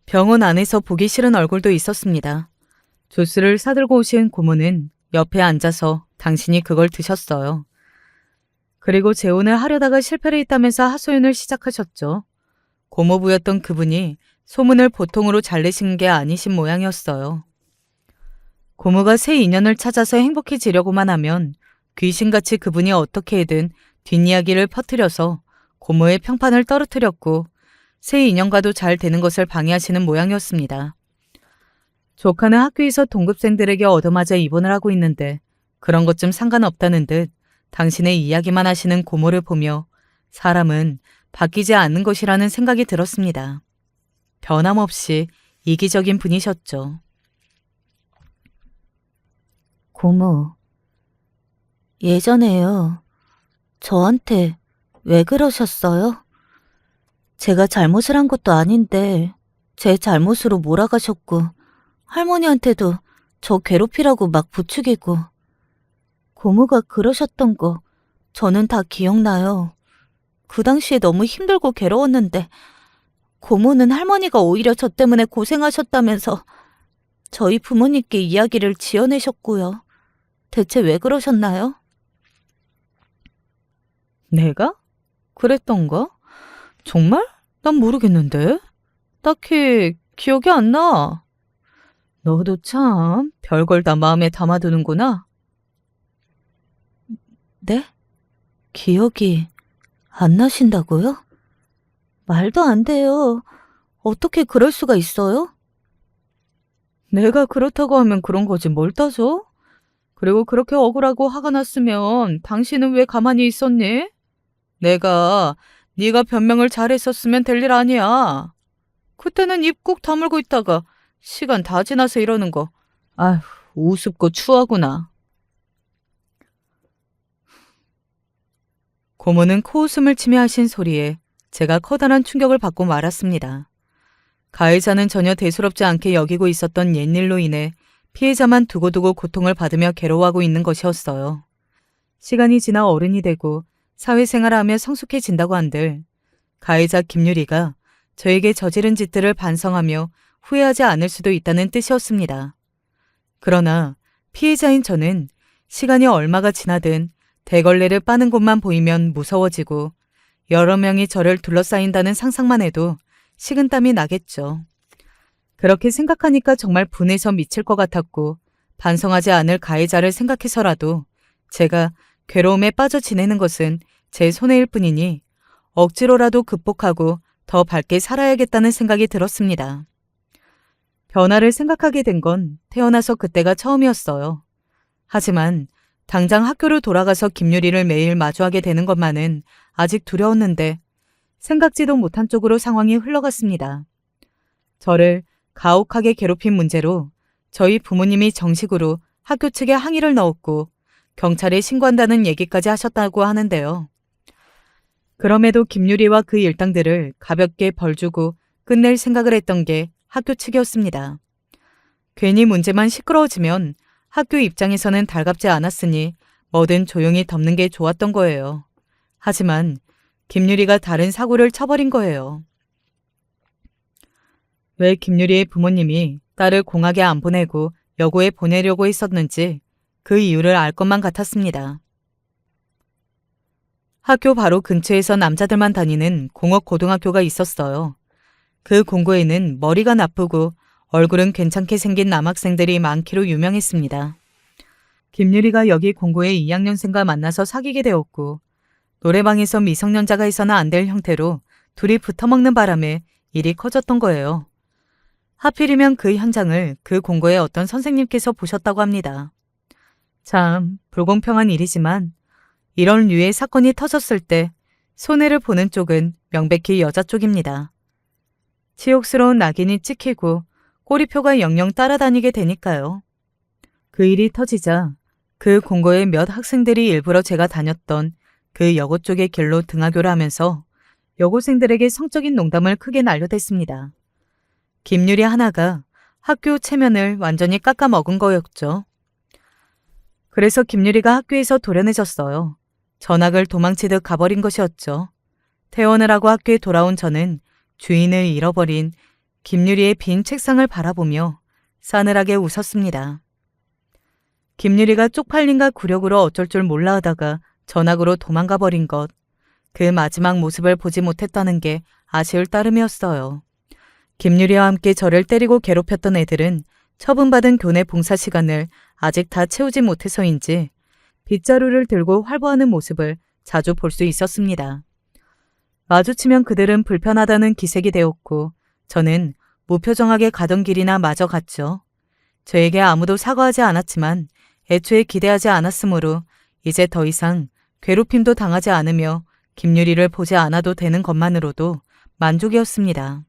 병원 안에서 보기 싫은 얼굴도 있었습니다. 주스를 사들고 오신 고모는 옆에 앉아서 당신이 그걸 드셨어요. 그리고 재혼을 하려다가 실패를 했다면서 하소연을 시작하셨죠. 고모부였던 그분이 소문을 보통으로 잘 내신 게 아니신 모양이었어요. 고모가 새 인연을 찾아서 행복해지려고만 하면 귀신같이 그분이 어떻게든 뒷이야기를 퍼뜨려서 고모의 평판을 떨어뜨렸고 새 인연과도 잘 되는 것을 방해하시는 모양이었습니다. 조카는 학교에서 동급생들에게 얻어맞아 입원을 하고 있는데 그런 것 좀 상관없다는 듯 당신의 이야기만 하시는 고모를 보며 사람은 바뀌지 않는 것이라는 생각이 들었습니다. 변함없이 이기적인 분이셨죠. 고모, 예전에요. 저한테 왜 그러셨어요? 제가 잘못을 한 것도 아닌데 제 잘못으로 몰아가셨고 할머니한테도 저 괴롭히라고 막 부추기고 고모가 그러셨던 거 저는 다 기억나요. 그 당시에 너무 힘들고 괴로웠는데 고모는 할머니가 오히려 저 때문에 고생하셨다면서 저희 부모님께 이야기를 지어내셨고요. 대체 왜 그러셨나요? 내가? 그랬던가? 정말? 난 모르겠는데. 딱히 기억이 안 나. 너도 참 별걸 다 마음에 담아두는구나. 네? 기억이 안 나신다고요? 말도 안 돼요. 어떻게 그럴 수가 있어요? 내가 그렇다고 하면 그런 거지 뭘 따져? 그리고 그렇게 억울하고 화가 났으면 당신은 왜 가만히 있었니? 네가 변명을 잘했었으면 될 일 아니야. 그때는 입 꾹 다물고 있다가 시간 다 지나서 이러는 거. 아휴, 우습고 추하구나. 고모는 코웃음을 치며 하신 소리에 제가 커다란 충격을 받고 말았습니다. 가해자는 전혀 대수롭지 않게 여기고 있었던 옛일로 인해 피해자만 두고두고 고통을 받으며 괴로워하고 있는 것이었어요. 시간이 지나 어른이 되고 사회생활을 하며 성숙해진다고 한들 가해자 김유리가 저에게 저지른 짓들을 반성하며 후회하지 않을 수도 있다는 뜻이었습니다. 그러나 피해자인 저는 시간이 얼마가 지나든 대걸레를 빠는 곳만 보이면 무서워지고 여러 명이 저를 둘러싸인다는 상상만 해도 식은땀이 나겠죠. 그렇게 생각하니까 정말 분해서 미칠 것 같았고 반성하지 않을 가해자를 생각해서라도 제가 괴로움에 빠져 지내는 것은 제 손해일 뿐이니 억지로라도 극복하고 더 밝게 살아야겠다는 생각이 들었습니다. 변화를 생각하게 된 건 태어나서 그때가 처음이었어요. 하지만 당장 학교로 돌아가서 김유리를 매일 마주하게 되는 것만은 아직 두려웠는데 생각지도 못한 쪽으로 상황이 흘러갔습니다. 저를 가혹하게 괴롭힌 문제로 저희 부모님이 정식으로 학교 측에 항의를 넣었고 경찰에 신고한다는 얘기까지 하셨다고 하는데요. 그럼에도 김유리와 그 일당들을 가볍게 벌주고 끝낼 생각을 했던 게 학교 측이었습니다. 괜히 문제만 시끄러워지면 학교 입장에서는 달갑지 않았으니 뭐든 조용히 덮는 게 좋았던 거예요. 하지만 김유리가 다른 사고를 쳐버린 거예요. 왜 김유리의 부모님이 딸을 공학에 안 보내고 여고에 보내려고 했었는지 그 이유를 알 것만 같았습니다. 학교 바로 근처에서 남자들만 다니는 공업고등학교가 있었어요. 그 공고에는 머리가 나쁘고 얼굴은 괜찮게 생긴 남학생들이 많기로 유명했습니다. 김유리가 여기 공고의 2학년생과 만나서 사귀게 되었고 노래방에서 미성년자가 있어는 안 될 형태로 둘이 붙어먹는 바람에 일이 커졌던 거예요. 하필이면 그 현장을 그 공고의 어떤 선생님께서 보셨다고 합니다. 참 불공평한 일이지만 이런 류의 사건이 터졌을 때 손해를 보는 쪽은 명백히 여자 쪽입니다. 치욕스러운 낙인이 찍히고 꼬리표가 영영 따라다니게 되니까요. 그 일이 터지자 그 공고의 몇 학생들이 일부러 제가 다녔던 그 여고 쪽의 길로 등하교를 하면서 여고생들에게 성적인 농담을 크게 날려댔습니다. 김유리 하나가 학교 체면을 완전히 깎아먹은 거였죠. 그래서 김유리가 학교에서 도련해졌어요. 전학을 도망치듯 가버린 것이었죠. 퇴원을 하고 학교에 돌아온 저는 주인을 잃어버린 김유리의 빈 책상을 바라보며 싸늘하게 웃었습니다. 김유리가 쪽팔림과 굴욕으로 어쩔 줄 몰라 하다가 전학으로 도망가 버린 것, 그 마지막 모습을 보지 못했다는 게 아쉬울 따름이었어요. 김유리와 함께 저를 때리고 괴롭혔던 애들은 처분받은 교내 봉사 시간을 아직 다 채우지 못해서인지 빗자루를 들고 활보하는 모습을 자주 볼 수 있었습니다. 마주치면 그들은 불편하다는 기색이 되었고 저는 무표정하게 가던 길이나 마저 갔죠. 저에게 아무도 사과하지 않았지만 애초에 기대하지 않았으므로 이제 더 이상 괴롭힘도 당하지 않으며 김유리를 보지 않아도 되는 것만으로도 만족이었습니다.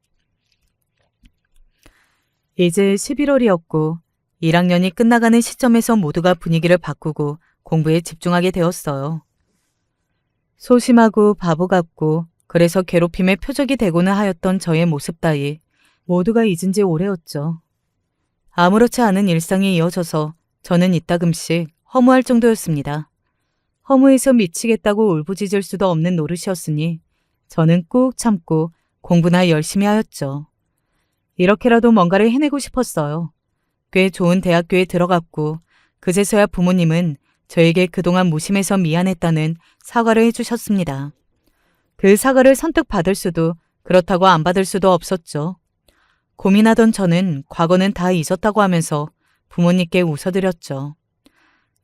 이제 11월이었고 1학년이 끝나가는 시점에서 모두가 분위기를 바꾸고 공부에 집중하게 되었어요. 소심하고 바보 같고 그래서 괴롭힘의 표적이 되고는 하였던 저의 모습 따위 모두가 잊은 지 오래였죠. 아무렇지 않은 일상이 이어져서 저는 이따금씩 허무할 정도였습니다. 허무해서 미치겠다고 울부짖을 수도 없는 노릇이었으니 저는 꾹 참고 공부나 열심히 하였죠. 이렇게라도 뭔가를 해내고 싶었어요. 꽤 좋은 대학교에 들어갔고 그제서야 부모님은 저에게 그동안 무심해서 미안했다는 사과를 해주셨습니다. 그 사과를 선뜻 받을 수도 그렇다고 안 받을 수도 없었죠. 고민하던 저는 과거는 다 잊었다고 하면서 부모님께 웃어드렸죠.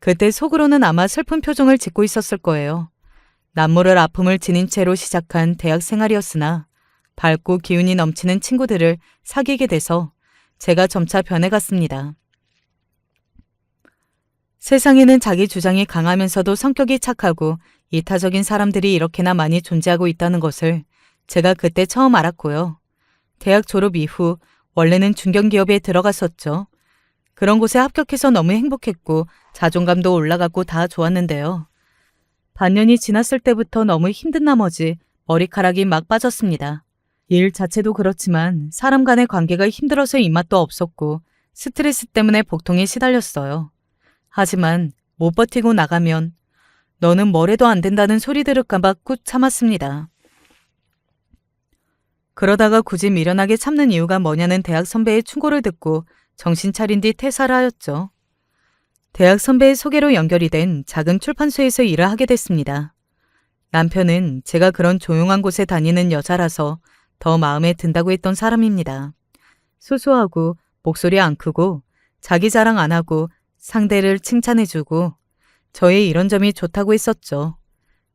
그때 속으로는 아마 슬픈 표정을 짓고 있었을 거예요. 남모를 아픔을 지닌 채로 시작한 대학 생활이었으나 밝고 기운이 넘치는 친구들을 사귀게 돼서 제가 점차 변해갔습니다. 세상에는 자기 주장이 강하면서도 성격이 착하고 이타적인 사람들이 이렇게나 많이 존재하고 있다는 것을 제가 그때 처음 알았고요. 대학 졸업 이후 원래는 중견기업에 들어갔었죠. 그런 곳에 합격해서 너무 행복했고 자존감도 올라갔고 다 좋았는데요. 반년이 지났을 때부터 너무 힘든 나머지 머리카락이 막 빠졌습니다. 일 자체도 그렇지만 사람 간의 관계가 힘들어서 입맛도 없었고 스트레스 때문에 복통에 시달렸어요. 하지만 못 버티고 나가면 너는 뭘 해도 안 된다는 소리 들을까봐 꾹 참았습니다. 그러다가 굳이 미련하게 참는 이유가 뭐냐는 대학 선배의 충고를 듣고 정신 차린 뒤 퇴사를 하였죠. 대학 선배의 소개로 연결이 된 작은 출판소에서 일을 하게 됐습니다. 남편은 제가 그런 조용한 곳에 다니는 여자라서 더 마음에 든다고 했던 사람입니다. 소소하고 목소리 안 크고 자기 자랑 안 하고 상대를 칭찬해주고 저의 이런 점이 좋다고 했었죠.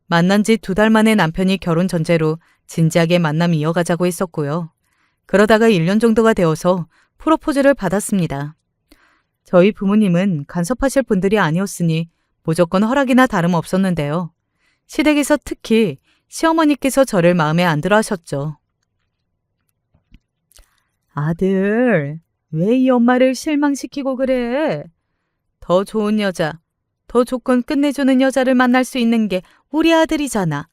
만난 지 2달 만에 남편이 결혼 전제로 진지하게 만남 이어가자고 했었고요. 그러다가 1년 정도가 되어서 프로포즈를 받았습니다. 저희 부모님은 간섭하실 분들이 아니었으니 무조건 허락이나 다름없었는데요. 시댁에서 특히 시어머니께서 저를 마음에 안 들어 하셨죠. 아들, 왜 이 엄마를 실망시키고 그래? 더 좋은 여자, 더 조건 끝내주는 여자를 만날 수 있는 게 우리 아들이잖아.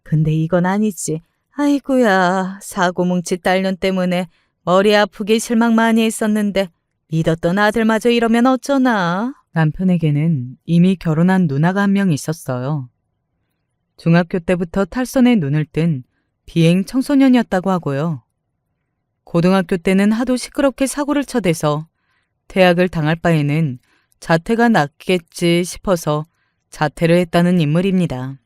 근데 이건 아니지. 아이고야, 사고뭉치 딸년 때문에 머리 아프게 실망 많이 했었는데 믿었던 아들마저 이러면 어쩌나. 남편에게는 이미 결혼한 누나가 한 명 있었어요. 중학교 때부터 탈선에 눈을 뜬 비행 청소년이었다고 하고요. 고등학교 때는 하도 시끄럽게 사고를 쳐대서 퇴학을 당할 바에는 자퇴가 낫겠지 싶어서 자퇴를 했다는 인물입니다.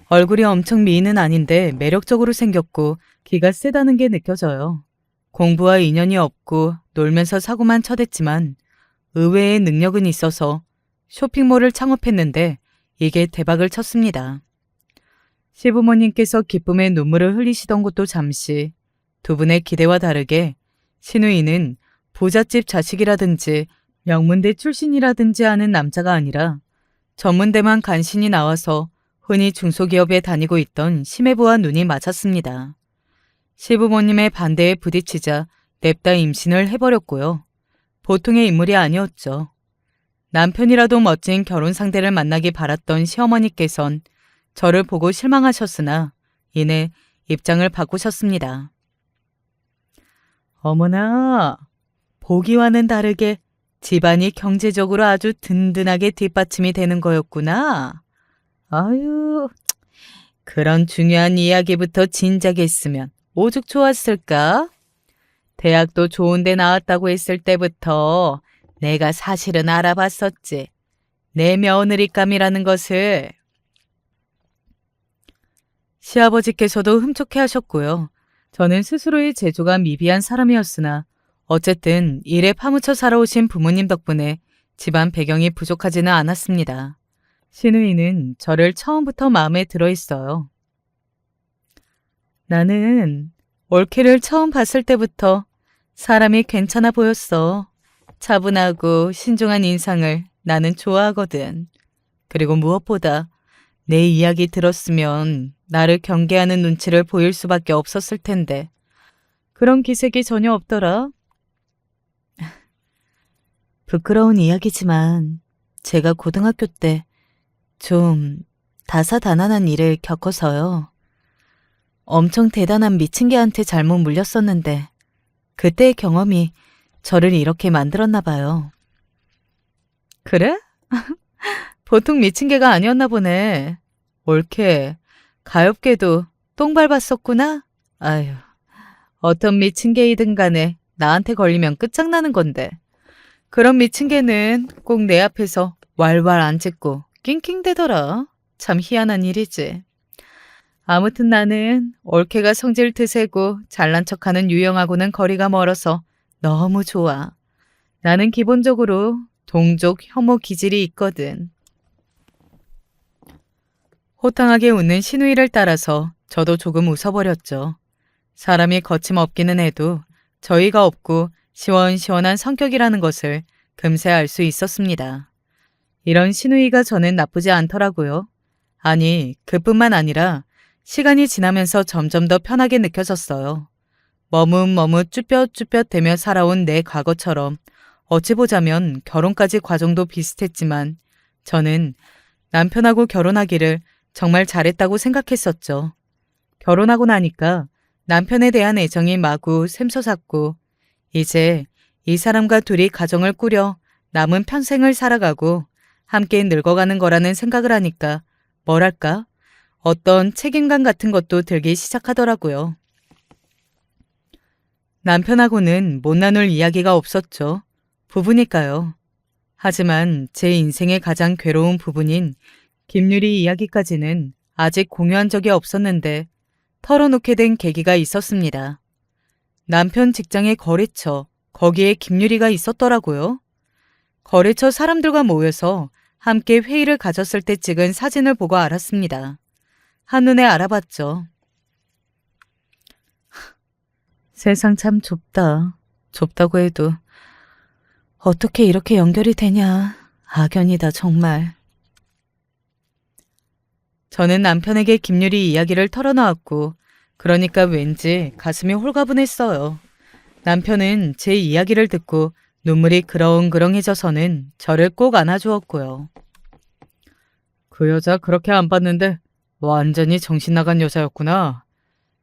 얼굴이 엄청 미인은 아닌데 매력적으로 생겼고 기가 세다는 게 느껴져요. 공부와 인연이 없고 놀면서 사고만 쳐댔지만 의외의 능력은 있어서 쇼핑몰을 창업했는데 이게 대박을 쳤습니다. 시부모님께서 기쁨의 눈물을 흘리시던 것도 잠시 두 분의 기대와 다르게 신우이는 부잣집 자식이라든지 명문대 출신이라든지 하는 남자가 아니라 전문대만 간신히 나와서 흔히 중소기업에 다니고 있던 심해부와 눈이 맞았습니다. 시부모님의 반대에 부딪히자 냅다 임신을 해버렸고요. 보통의 인물이 아니었죠. 남편이라도 멋진 결혼 상대를 만나기 바랐던 시어머니께선 저를 보고 실망하셨으나 이내 입장을 바꾸셨습니다. 어머나, 보기와는 다르게 집안이 경제적으로 아주 든든하게 뒷받침이 되는 거였구나. 아유, 그런 중요한 이야기부터 진작에 했으면 오죽 좋았을까? 대학도 좋은 데 나왔다고 했을 때부터 내가 사실은 알아봤었지. 내 며느리감이라는 것을. 시아버지께서도 흠촉해 하셨고요. 저는 스스로의 재주가 미비한 사람이었으나 어쨌든 일에 파묻혀 살아오신 부모님 덕분에 집안 배경이 부족하지는 않았습니다. 신우이는 저를 처음부터 마음에 들어 있어요. 나는 올케를 처음 봤을 때부터 사람이 괜찮아 보였어. 차분하고 신중한 인상을 나는 좋아하거든. 그리고 무엇보다 내 이야기 들었으면 나를 경계하는 눈치를 보일 수밖에 없었을 텐데 그런 기색이 전혀 없더라. 부끄러운 이야기지만 제가 고등학교 때 좀 다사다난한 일을 겪어서요. 엄청 대단한 미친 개한테 잘못 물렸었는데 그때의 경험이 저를 이렇게 만들었나 봐요. 그래? 보통 미친 개가 아니었나 보네. 옳게 가엾게도 똥 밟았었구나. 아유, 어떤 미친 개이든 간에 나한테 걸리면 끝장나는 건데 그런 미친 개는 꼭 내 앞에서 왈왈 안 짖고 낑낑대더라. 참 희한한 일이지. 아무튼 나는 올케가 성질 드세고 잘난 척하는 유형하고는 거리가 멀어서 너무 좋아. 나는 기본적으로 동족 혐오 기질이 있거든. 호탕하게 웃는 신우이를 따라서 저도 조금 웃어버렸죠. 사람이 거침없기는 해도 저희가 없고 시원시원한 성격이라는 것을 금세 알 수 있었습니다. 이런 신우이가 저는 나쁘지 않더라고요. 아니, 그뿐만 아니라 시간이 지나면서 점점 더 편하게 느껴졌어요. 머뭇머뭇 쭈뼛쭈뼛대며 살아온 내 과거처럼 어찌 보자면 결혼까지 과정도 비슷했지만 저는 남편하고 결혼하기를 정말 잘했다고 생각했었죠. 결혼하고 나니까 남편에 대한 애정이 마구 샘솟았고 이제 이 사람과 둘이 가정을 꾸려 남은 평생을 살아가고 함께 늙어가는 거라는 생각을 하니까 뭐랄까 어떤 책임감 같은 것도 들기 시작하더라고요. 남편하고는 못 나눌 이야기가 없었죠. 부부니까요. 하지만 제 인생의 가장 괴로운 부분인 김유리 이야기까지는 아직 공유한 적이 없었는데 털어놓게 된 계기가 있었습니다. 남편 직장의 거래처, 거기에 김유리가 있었더라고요. 거래처 사람들과 모여서 함께 회의를 가졌을 때 찍은 사진을 보고 알았습니다. 한눈에 알아봤죠. 세상 참 좁다. 좁다고 해도 어떻게 이렇게 연결이 되냐. 악연이다 정말. 저는 남편에게 김유리 이야기를 털어놓았고 그러니까 왠지 가슴이 홀가분했어요. 남편은 제 이야기를 듣고 눈물이 그렁그렁해져서는 저를 꼭 안아주었고요. 그 여자 그렇게 안 봤는데 완전히 정신 나간 여자였구나.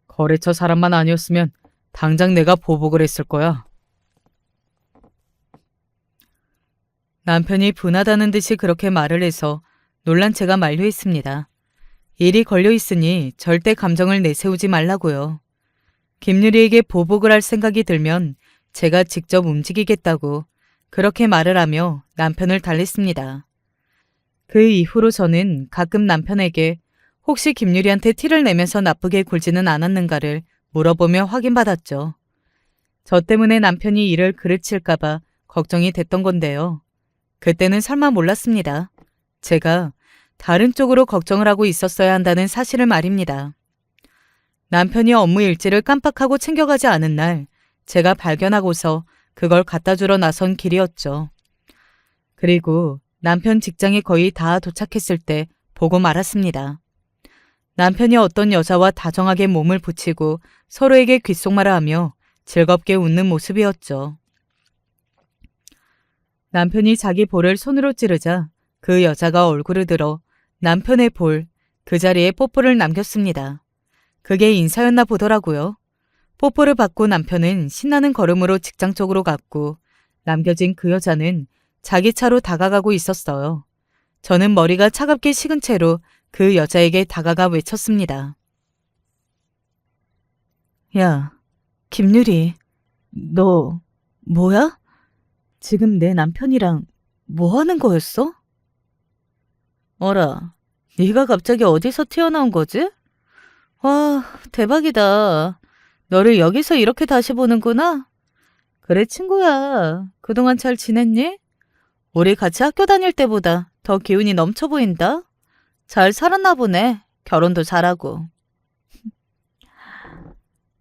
거래처 사람만 아니었으면 당장 내가 보복을 했을 거야. 남편이 분하다는 듯이 그렇게 말을 해서 놀란 제가 만류했습니다. 일이 걸려있으니 절대 감정을 내세우지 말라고요. 김유리에게 보복을 할 생각이 들면 제가 직접 움직이겠다고 그렇게 말을 하며 남편을 달랬습니다. 그 이후로 저는 가끔 남편에게 혹시 김유리한테 티를 내면서 나쁘게 굴지는 않았는가를 물어보며 확인받았죠. 저 때문에 남편이 일을 그르칠까봐 걱정이 됐던 건데요. 그때는 설마 몰랐습니다. 제가 다른 쪽으로 걱정을 하고 있었어야 한다는 사실을 말입니다. 남편이 업무 일지를 깜빡하고 챙겨가지 않은 날 제가 발견하고서 그걸 갖다 주러 나선 길이었죠. 그리고 남편 직장에 거의 다 도착했을 때 보고 말았습니다. 남편이 어떤 여자와 다정하게 몸을 붙이고 서로에게 귓속말을 하며 즐겁게 웃는 모습이었죠. 남편이 자기 볼을 손으로 찌르자 그 여자가 얼굴을 들어 남편의 볼, 그 자리에 뽀뽀를 남겼습니다. 그게 인사였나 보더라고요. 뽀뽀를 받고 남편은 신나는 걸음으로 직장 쪽으로 갔고 남겨진 그 여자는 자기 차로 다가가고 있었어요. 저는 머리가 차갑게 식은 채로 그 여자에게 다가가 외쳤습니다. 야, 김유리, 너 뭐야? 지금 내 남편이랑 뭐 하는 거였어? 어라, 네가 갑자기 어디서 튀어나온 거지? 와, 대박이다. 너를 여기서 이렇게 다시 보는구나? 그래, 친구야. 그동안 잘 지냈니? 우리 같이 학교 다닐 때보다 더 기운이 넘쳐 보인다. 잘 살았나 보네. 결혼도 잘하고.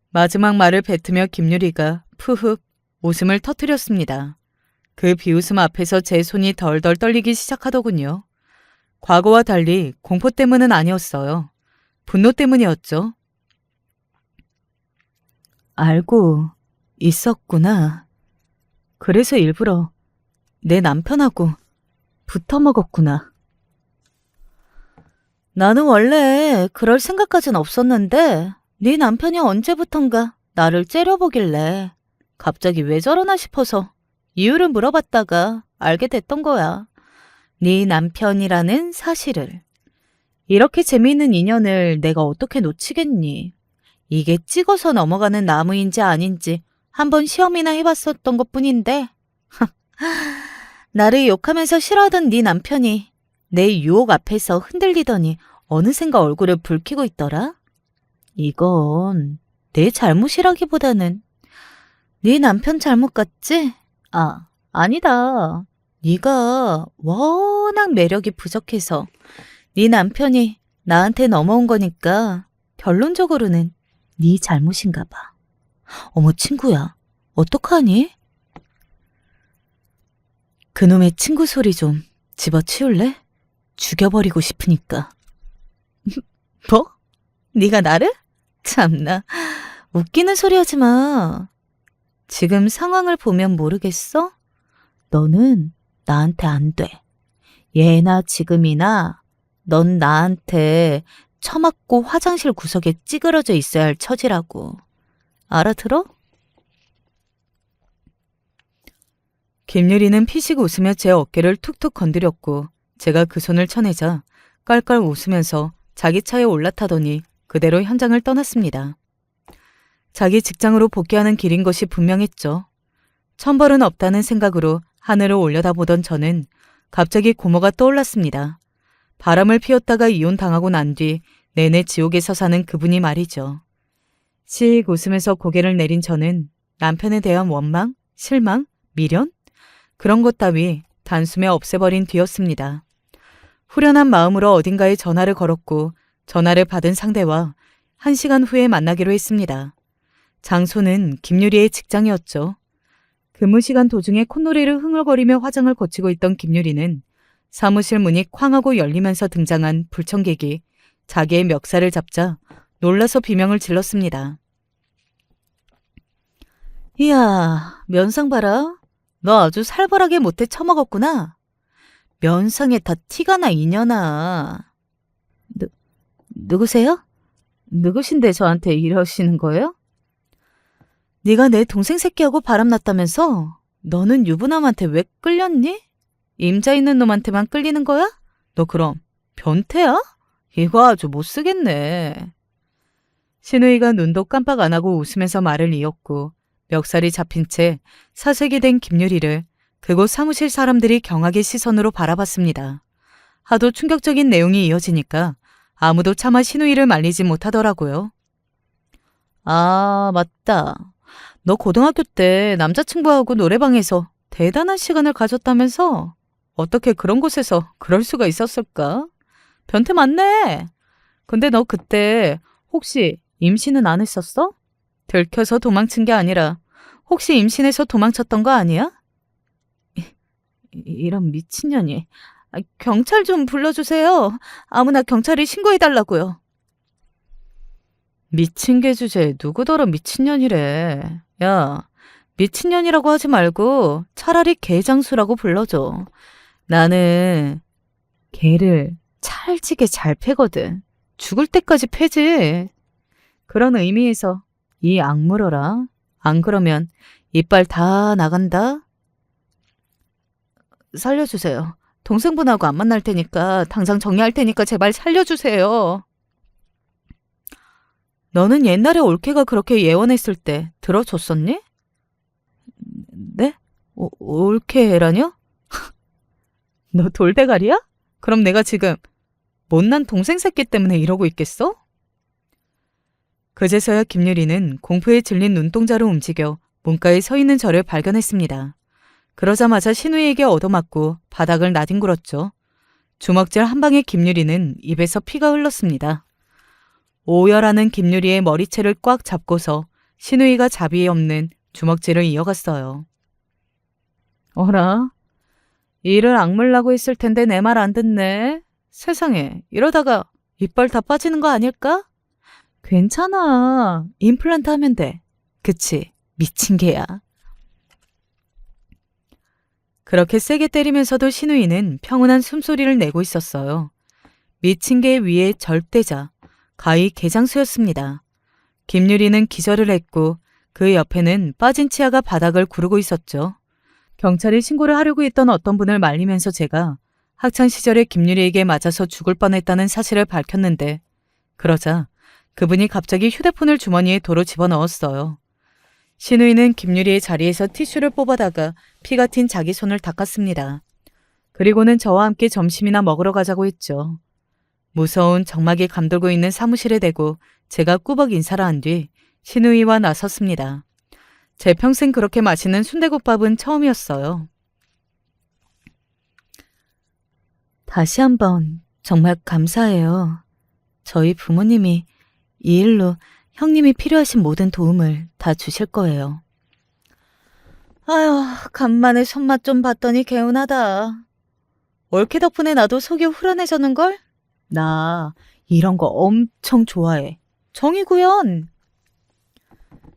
마지막 말을 뱉으며 김유리가 푸흡 웃음을 터뜨렸습니다. 그 비웃음 앞에서 제 손이 덜덜 떨리기 시작하더군요. 과거와 달리 공포 때문은 아니었어요. 분노 때문이었죠. 알고 있었구나. 그래서 일부러 내 남편하고 붙어 먹었구나. 나는 원래 그럴 생각까진 없었는데 네 남편이 언제부턴가 나를 째려보길래 갑자기 왜 저러나 싶어서 이유를 물어봤다가 알게 됐던 거야. 네 남편이라는 사실을. 이렇게 재미있는 인연을 내가 어떻게 놓치겠니? 이게 찍어서 넘어가는 나무인지 아닌지 한번 시험이나 해봤었던 것뿐인데 나를 욕하면서 싫어하던 네 남편이 내 유혹 앞에서 흔들리더니 어느샌가 얼굴을 붉히고 있더라. 이건 내 잘못이라기보다는 네 남편 잘못 같지? 아, 아니다. 네가 워낙 매력이 부족해서 네 남편이 나한테 넘어온 거니까 결론적으로는 네 잘못인가 봐. 어머, 친구야. 어떡하니? 그놈의 친구 소리 좀 집어치울래? 죽여버리고 싶으니까. 뭐? 네가 나를? 참나, 웃기는 소리 하지 마. 지금 상황을 보면 모르겠어? 너는 나한테 안 돼. 예나 지금이나 넌 나한테 처맞고 화장실 구석에 찌그러져 있어야 할 처지라고. 알아들어? 김유리는 피식 웃으며 제 어깨를 툭툭 건드렸고 제가 그 손을 쳐내자 깔깔 웃으면서 자기 차에 올라타더니 그대로 현장을 떠났습니다. 자기 직장으로 복귀하는 길인 것이 분명했죠. 천벌은 없다는 생각으로 하늘을 올려다보던 저는 갑자기 고모가 떠올랐습니다. 바람을 피웠다가 이혼당하고 난 뒤 내내 지옥에서 사는 그분이 말이죠. 씩 웃으면서 고개를 내린 저는 남편에 대한 원망, 실망, 미련? 그런 것 따위 단숨에 없애버린 뒤였습니다. 후련한 마음으로 어딘가에 전화를 걸었고 전화를 받은 상대와 1시간 후에 만나기로 했습니다. 장소는 김유리의 직장이었죠. 근무 시간 도중에 콧노래를 흥얼거리며 화장을 고치고 있던 김유리는 사무실 문이 쾅 하고 열리면서 등장한 불청객이 자기의 멱살을 잡자 놀라서 비명을 질렀습니다. 이야, 면상 봐라. 너 아주 살벌하게 못해 처먹었구나. 면상에 다 티가 나, 이년아. 누구세요? 누구신데 저한테 이러시는 거예요? 네가 내 동생 새끼하고 바람났다면서? 너는 유부남한테 왜 끌렸니? 임자 있는 놈한테만 끌리는 거야? 너 그럼 변태야? 이거 아주 못쓰겠네. 신우이가 눈도 깜빡 안 하고 웃으면서 말을 이었고 멱살이 잡힌 채 사색이 된 김유리를 그곳 사무실 사람들이 경악의 시선으로 바라봤습니다. 하도 충격적인 내용이 이어지니까 아무도 차마 신우이를 말리지 못하더라고요. 아, 맞다. 너 고등학교 때 남자친구하고 노래방에서 대단한 시간을 가졌다면서? 어떻게 그런 곳에서 그럴 수가 있었을까? 변태 맞네. 근데 너 그때 혹시 임신은 안 했었어? 들켜서 도망친 게 아니라 혹시 임신해서 도망쳤던 거 아니야? 이런 미친년이. 경찰 좀 불러주세요. 아무나 경찰에 신고해달라고요. 미친 게 주제 누구더러 미친년이래. 야, 미친년이라고 하지 말고 차라리 개장수라고 불러줘. 나는 개를 찰지게 잘 패거든. 죽을 때까지 패지. 그런 의미에서 이 악물어라. 안 그러면 이빨 다 나간다. 살려주세요. 동생분하고 안 만날 테니까 당장 정리할 테니까 제발 살려주세요. 너는 옛날에 올케가 그렇게 예언했을 때 들어줬었니? 네? 올케라뇨? 너 돌대가리야? 그럼 내가 지금 못난 동생 새끼 때문에 이러고 있겠어? 그제서야 김유리는 공포에 질린 눈동자로 움직여 문가에 서 있는 저를 발견했습니다. 그러자마자 신우이에게 얻어맞고 바닥을 나뒹굴었죠. 주먹질 한 방에 김유리는 입에서 피가 흘렀습니다. 오열하는 김유리의 머리채를 꽉 잡고서 신우이가 자비 없는 주먹질을 이어갔어요. 어라? 이를 악물라고 했을 텐데 내 말 안 듣네. 세상에, 이러다가 이빨 다 빠지는 거 아닐까? 괜찮아. 임플란트 하면 돼. 그치? 미친 개야. 그렇게 세게 때리면서도 신우이는 평온한 숨소리를 내고 있었어요. 미친 개 위의 절대자, 가히 개장수였습니다. 김유리는 기절을 했고 그 옆에는 빠진 치아가 바닥을 구르고 있었죠. 경찰에 신고를 하려고 했던 어떤 분을 말리면서 제가 학창시절에 김유리에게 맞아서 죽을 뻔했다는 사실을 밝혔는데 그러자 그분이 갑자기 휴대폰을 주머니에 도로 집어넣었어요. 신우이는 김유리의 자리에서 티슈를 뽑아다가 피가 튄 자기 손을 닦았습니다. 그리고는 저와 함께 점심이나 먹으러 가자고 했죠. 무서운 정막이 감돌고 있는 사무실에 대고 제가 꾸벅 인사를 한 뒤 신우이와 나섰습니다. 제 평생 그렇게 맛있는 순대국밥은 처음이었어요. 다시 한번 정말 감사해요. 저희 부모님이 이 일로 형님이 필요하신 모든 도움을 다 주실 거예요. 아휴, 간만에 손맛 좀 봤더니 개운하다. 올케 덕분에 나도 속이 후련해졌는걸? 나 이런 거 엄청 좋아해. 정의구현.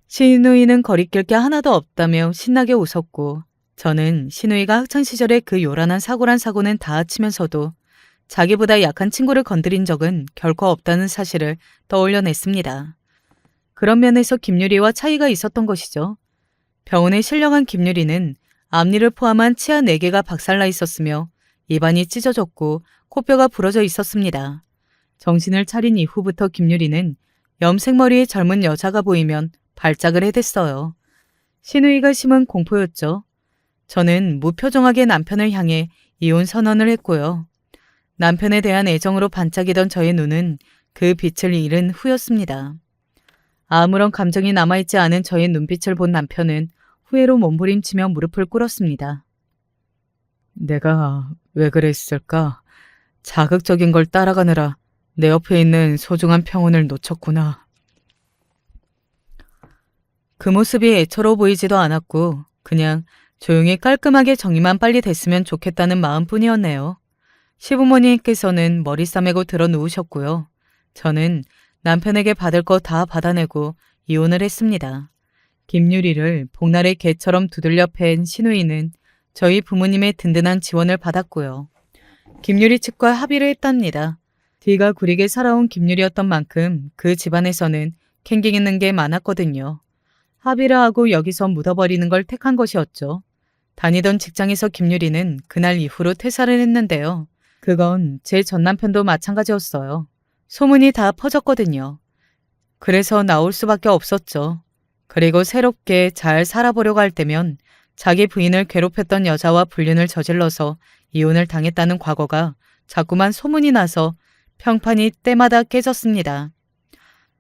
신우이는 거리낄 게 하나도 없다며 신나게 웃었고 저는 신우이가 학창시절에 그 요란한 사고란 사고는 다 치면서도 자기보다 약한 친구를 건드린 적은 결코 없다는 사실을 떠올려냈습니다. 그런 면에서 김유리와 차이가 있었던 것이죠. 병원에 실려간 김유리는 앞니를 포함한 치아 4개가 박살나 있었으며 입안이 찢어졌고 코뼈가 부러져 있었습니다. 정신을 차린 이후부터 김유리는 염색머리의 젊은 여자가 보이면 발작을 해댔어요. 신우이가 심은 공포였죠. 저는 무표정하게 남편을 향해 이혼 선언을 했고요. 남편에 대한 애정으로 반짝이던 저의 눈은 그 빛을 잃은 후였습니다. 아무런 감정이 남아있지 않은 저의 눈빛을 본 남편은 후회로 몸부림치며 무릎을 꿇었습니다. 내가 왜 그랬을까? 자극적인 걸 따라가느라 내 옆에 있는 소중한 평온을 놓쳤구나. 그 모습이 애처로 보이지도 않았고 그냥 조용히 깔끔하게 정리만 빨리 됐으면 좋겠다는 마음뿐이었네요. 시부모님께서는 머리 싸매고 들어 누우셨고요. 저는 남편에게 받을 거 다 받아내고 이혼을 했습니다. 김유리를 복날의 개처럼 두들려 팬 신우이는 저희 부모님의 든든한 지원을 받았고요. 김유리 측과 합의를 했답니다. 뒤가 구리게 살아온 김유리였던 만큼 그 집안에서는 캥기는 게 많았거든요. 합의를 하고 여기서 묻어버리는 걸 택한 것이었죠. 다니던 직장에서 김유리는 그날 이후로 퇴사를 했는데요. 그건 제 전 남편도 마찬가지였어요. 소문이 다 퍼졌거든요. 그래서 나올 수밖에 없었죠. 그리고 새롭게 잘 살아보려고 할 때면 자기 부인을 괴롭혔던 여자와 불륜을 저질러서 이혼을 당했다는 과거가 자꾸만 소문이 나서 평판이 때마다 깨졌습니다.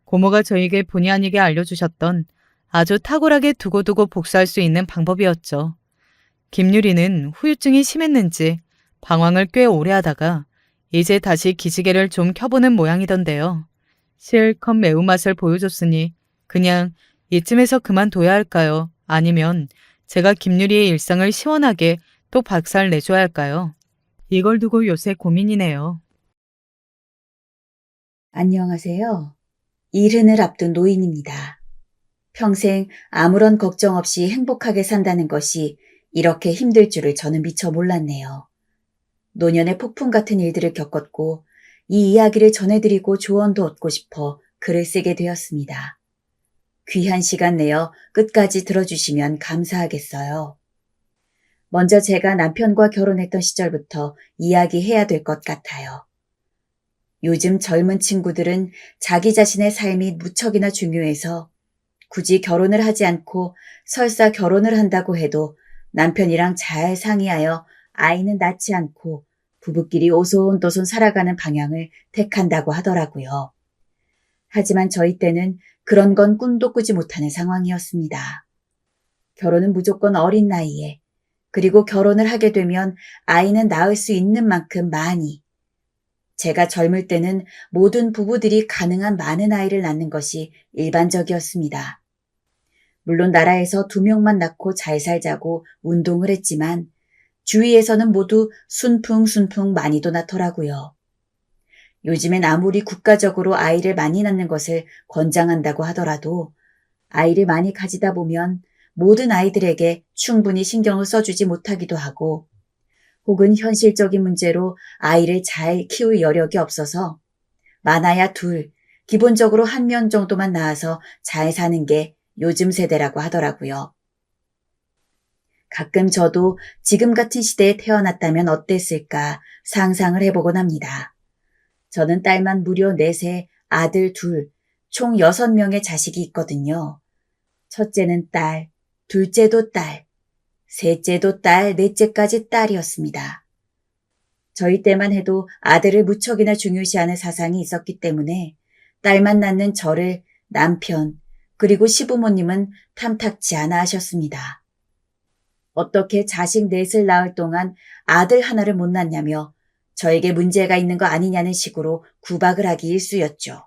고모가 저에게 본의 아니게 알려주셨던 아주 탁월하게 두고두고 복수할 수 있는 방법이었죠. 김유리는 후유증이 심했는지 방황을 꽤 오래 하다가 이제 다시 기지개를 좀 켜보는 모양이던데요. 실컷 매운맛을 보여줬으니 그냥 이쯤에서 그만둬야 할까요? 아니면 제가 김유리의 일상을 시원하게 또 박살 내줘야 할까요? 이걸 두고 요새 고민이네요. 안녕하세요. 일흔을 앞둔 노인입니다. 평생 아무런 걱정 없이 행복하게 산다는 것이 이렇게 힘들 줄을 저는 미처 몰랐네요. 노년의 폭풍 같은 일들을 겪었고 이 이야기를 전해드리고 조언도 얻고 싶어 글을 쓰게 되었습니다. 귀한 시간 내어 끝까지 들어주시면 감사하겠어요. 먼저 제가 남편과 결혼했던 시절부터 이야기해야 될 것 같아요. 요즘 젊은 친구들은 자기 자신의 삶이 무척이나 중요해서 굳이 결혼을 하지 않고 설사 결혼을 한다고 해도 남편이랑 잘 상의하여 아이는 낳지 않고 부부끼리 오손도손 살아가는 방향을 택한다고 하더라고요. 하지만 저희 때는 그런 건 꿈도 꾸지 못하는 상황이었습니다. 결혼은 무조건 어린 나이에, 그리고 결혼을 하게 되면 아이는 낳을 수 있는 만큼 많이. 제가 젊을 때는 모든 부부들이 가능한 많은 아이를 낳는 것이 일반적이었습니다. 물론 나라에서 2명만 낳고 잘 살자고 운동을 했지만 주위에서는 모두 순풍순풍 많이도 낳더라고요. 요즘엔 아무리 국가적으로 아이를 많이 낳는 것을 권장한다고 하더라도 아이를 많이 가지다 보면 모든 아이들에게 충분히 신경을 써주지 못하기도 하고 혹은 현실적인 문제로 아이를 잘 키울 여력이 없어서 많아야 2, 기본적으로 1명 정도만 낳아서 잘 사는 게 요즘 세대라고 하더라고요. 가끔 저도 지금 같은 시대에 태어났다면 어땠을까 상상을 해보곤 합니다. 저는 딸만 무려 4세, 아들 2, 총 6명의 자식이 있거든요. 첫째는 딸, 둘째도 딸, 셋째도 딸, 넷째까지 딸이었습니다. 저희 때만 해도 아들을 무척이나 중요시하는 사상이 있었기 때문에 딸만 낳는 저를 남편, 그리고 시부모님은 탐탁치 않아 하셨습니다. 어떻게 자식 넷을 낳을 동안 아들 하나를 못 낳냐며 저에게 문제가 있는 거 아니냐는 식으로 구박을 하기 일쑤였죠.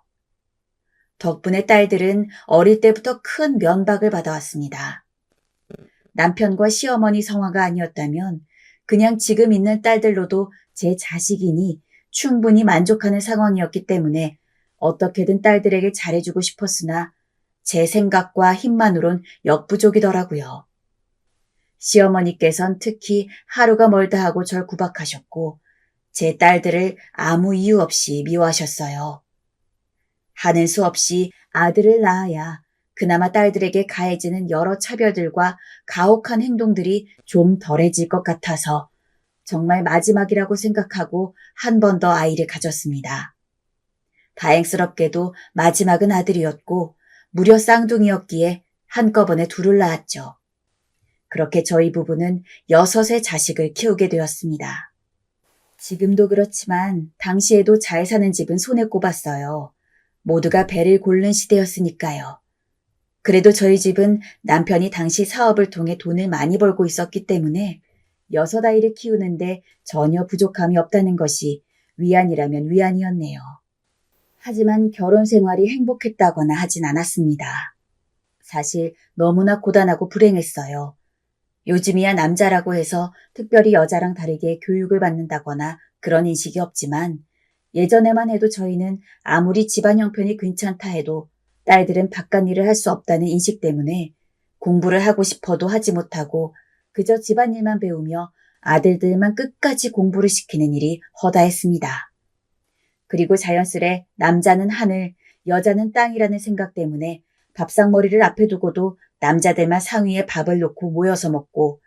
덕분에 딸들은 어릴 때부터 큰 면박을 받아왔습니다. 남편과 시어머니 성화가 아니었다면 그냥 지금 있는 딸들로도 제 자식이니 충분히 만족하는 상황이었기 때문에 어떻게든 딸들에게 잘해주고 싶었으나 제 생각과 힘만으론 역부족이더라고요. 시어머니께선 특히 하루가 멀다 하고 절 구박하셨고 제 딸들을 아무 이유 없이 미워하셨어요. 하는 수 없이 아들을 낳아야 그나마 딸들에게 가해지는 여러 차별들과 가혹한 행동들이 좀 덜해질 것 같아서 정말 마지막이라고 생각하고 한 번 더 아이를 가졌습니다. 다행스럽게도 마지막은 아들이었고 무려 쌍둥이였기에 한꺼번에 2을 낳았죠. 그렇게 저희 부부는 6의 자식을 키우게 되었습니다. 지금도 그렇지만 당시에도 잘 사는 집은 손에 꼽았어요. 모두가 배를 고른 시대였으니까요. 그래도 저희 집은 남편이 당시 사업을 통해 돈을 많이 벌고 있었기 때문에 6아이를 키우는데 전혀 부족함이 없다는 것이 위안이라면 위안이었네요. 하지만 결혼 생활이 행복했다거나 하진 않았습니다. 사실 너무나 고단하고 불행했어요. 요즘이야 남자라고 해서 특별히 여자랑 다르게 교육을 받는다거나 그런 인식이 없지만 예전에만 해도 저희는 아무리 집안 형편이 괜찮다 해도 딸들은 바깥일을 할 수 없다는 인식 때문에 공부를 하고 싶어도 하지 못하고 그저 집안일만 배우며 아들들만 끝까지 공부를 시키는 일이 허다했습니다. 그리고 자연스레 남자는 하늘, 여자는 땅이라는 생각 때문에 밥상머리를 앞에 두고도 남자들만 상위에 밥을 놓고 모여서 먹고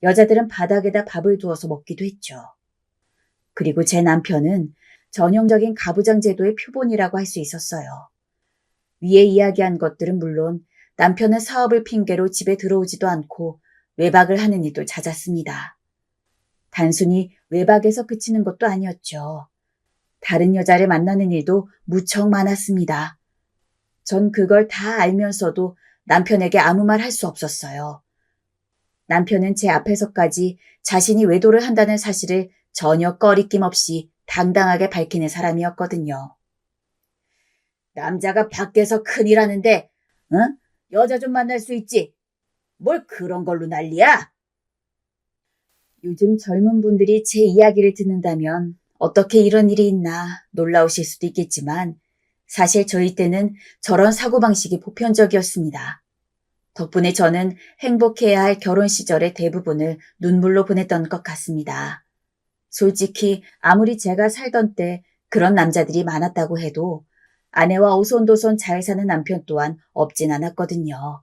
여자들은 바닥에다 밥을 두어서 먹기도 했죠. 그리고 제 남편은 전형적인 가부장 제도의 표본이라고 할 수 있었어요. 위에 이야기한 것들은 물론 남편은 사업을 핑계로 집에 들어오지도 않고 외박을 하는 일도 잦았습니다. 단순히 외박에서 그치는 것도 아니었죠. 다른 여자를 만나는 일도 무척 많았습니다. 전 그걸 다 알면서도 남편에게 아무 말 할 수 없었어요. 남편은 제 앞에서까지 자신이 외도를 한다는 사실을 전혀 꺼리낌 없이 당당하게 밝히는 사람이었거든요. 남자가 밖에서 큰일 하는데, 응? 여자 좀 만날 수 있지? 뭘 그런 걸로 난리야? 요즘 젊은 분들이 제 이야기를 듣는다면 어떻게 이런 일이 있나 놀라우실 수도 있겠지만 사실 저희 때는 저런 사고방식이 보편적이었습니다. 덕분에 저는 행복해야 할 결혼 시절의 대부분을 눈물로 보냈던 것 같습니다. 솔직히 아무리 제가 살던 때 그런 남자들이 많았다고 해도 아내와 오손도손 잘 사는 남편 또한 없진 않았거든요.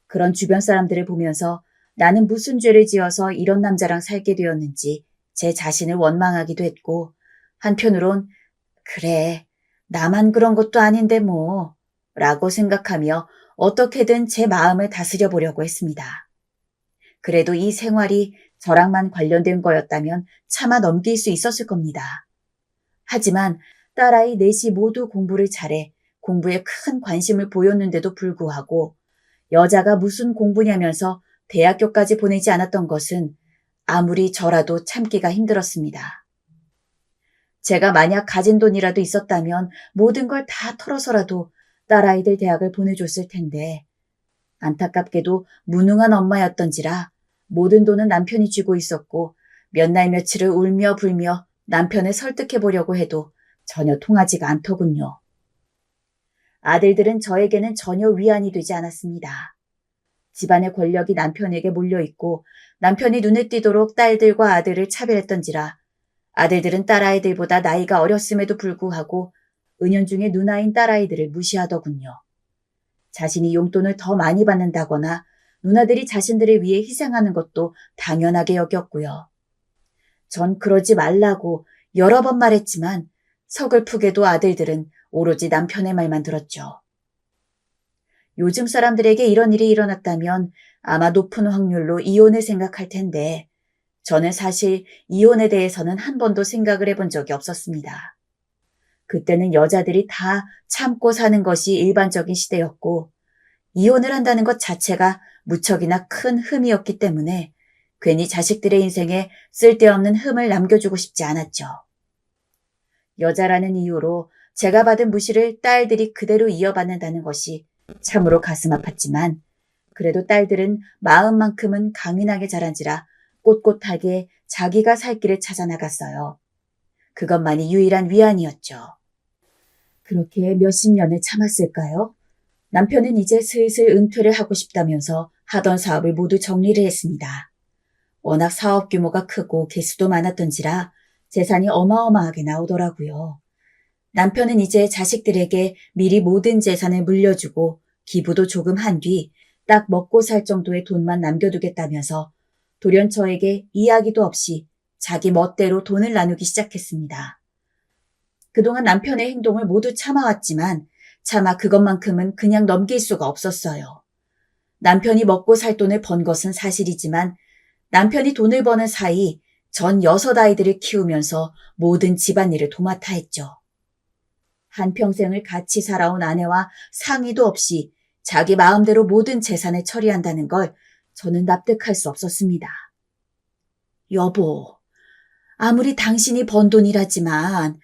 그런 주변 사람들을 보면서 나는 무슨 죄를 지어서 이런 남자랑 살게 되었는지 제 자신을 원망하기도 했고, 한편으론 그래, 나만 그런 것도 아닌데 뭐 라고 생각하며 어떻게든 제 마음을 다스려 보려고 했습니다. 그래도 이 생활이 저랑만 관련된 거였다면 차마 넘길 수 있었을 겁니다. 하지만 딸아이 넷이 모두 공부를 잘해 공부에 큰 관심을 보였는데도 불구하고 여자가 무슨 공부냐면서 대학교까지 보내지 않았던 것은 아무리 저라도 참기가 힘들었습니다. 제가 만약 가진 돈이라도 있었다면 모든 걸 다 털어서라도 딸아이들 대학을 보내줬을 텐데 안타깝게도 무능한 엄마였던지라 모든 돈은 남편이 쥐고 있었고 몇 날 며칠을 울며 불며 남편을 설득해 보려고 해도 전혀 통하지가 않더군요. 아들들은 저에게는 전혀 위안이 되지 않았습니다. 집안의 권력이 남편에게 몰려있고 남편이 눈에 띄도록 딸들과 아들을 차별했던지라 아들들은 딸아이들보다 나이가 어렸음에도 불구하고 은연중에 누나인 딸아이들을 무시하더군요. 자신이 용돈을 더 많이 받는다거나 누나들이 자신들을 위해 희생하는 것도 당연하게 여겼고요. 전 그러지 말라고 여러 번 말했지만 서글프게도 아들들은 오로지 남편의 말만 들었죠. 요즘 사람들에게 이런 일이 일어났다면 아마 높은 확률로 이혼을 생각할 텐데 저는 사실 이혼에 대해서는 한 번도 생각을 해본 적이 없었습니다. 그때는 여자들이 다 참고 사는 것이 일반적인 시대였고 이혼을 한다는 것 자체가 무척이나 큰 흠이었기 때문에 괜히 자식들의 인생에 쓸데없는 흠을 남겨주고 싶지 않았죠. 여자라는 이유로 제가 받은 무시를 딸들이 그대로 이어받는다는 것이 참으로 가슴 아팠지만 그래도 딸들은 마음만큼은 강인하게 자란지라 꼿꼿하게 자기가 살 길을 찾아 나갔어요. 그것만이 유일한 위안이었죠. 그렇게 몇십 년을 참았을까요? 남편은 이제 슬슬 은퇴를 하고 싶다면서 하던 사업을 모두 정리를 했습니다. 워낙 사업 규모가 크고 개수도 많았던지라 재산이 어마어마하게 나오더라고요. 남편은 이제 자식들에게 미리 모든 재산을 물려주고 기부도 조금 한 뒤 딱 먹고 살 정도의 돈만 남겨두겠다면서 돌연 저에게 이야기도 없이 자기 멋대로 돈을 나누기 시작했습니다. 그동안 남편의 행동을 모두 참아왔지만 차마 그것만큼은 그냥 넘길 수가 없었어요. 남편이 먹고 살 돈을 번 것은 사실이지만 남편이 돈을 버는 사이 전 6아이들을 키우면서 모든 집안일을 도맡아 했죠. 한평생을 같이 살아온 아내와 상의도 없이 자기 마음대로 모든 재산을 처리한다는 걸 저는 납득할 수 없었습니다. 여보, 아무리 당신이 번 돈이라지만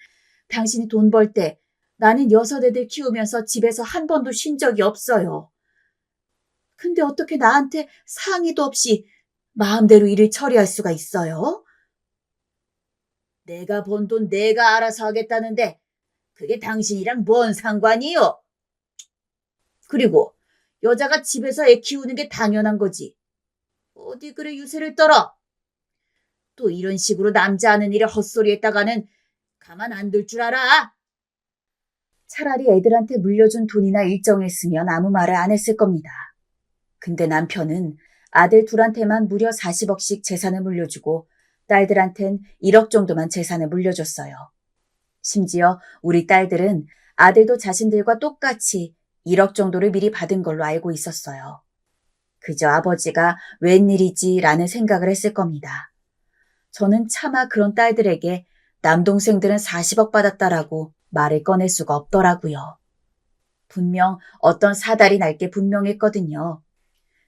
당신이 돈 벌 때 나는 6애들 키우면서 집에서 한 번도 쉰 적이 없어요. 근데 어떻게 나한테 상의도 없이 마음대로 일을 처리할 수가 있어요? 내가 번 돈 내가 알아서 하겠다는데 그게 당신이랑 뭔 상관이요? 그리고 여자가 집에서 애 키우는 게 당연한 거지. 어디 그래 유세를 떨어? 또 이런 식으로 남자 하는 일에 헛소리했다가는 가만 안 둘 줄 알아? 차라리 애들한테 물려준 돈이나 일정했으면 아무 말을 안 했을 겁니다. 근데 남편은 아들 둘한테만 무려 40억씩 재산을 물려주고 딸들한텐 1억 정도만 재산을 물려줬어요. 심지어 우리 딸들은 아들도 자신들과 똑같이 1억 정도를 미리 받은 걸로 알고 있었어요. 그저 아버지가 웬일이지라는 생각을 했을 겁니다. 저는 차마 그런 딸들에게 남동생들은 40억 받았다라고 말을 꺼낼 수가 없더라고요. 분명 어떤 사달이 날 게 분명했거든요.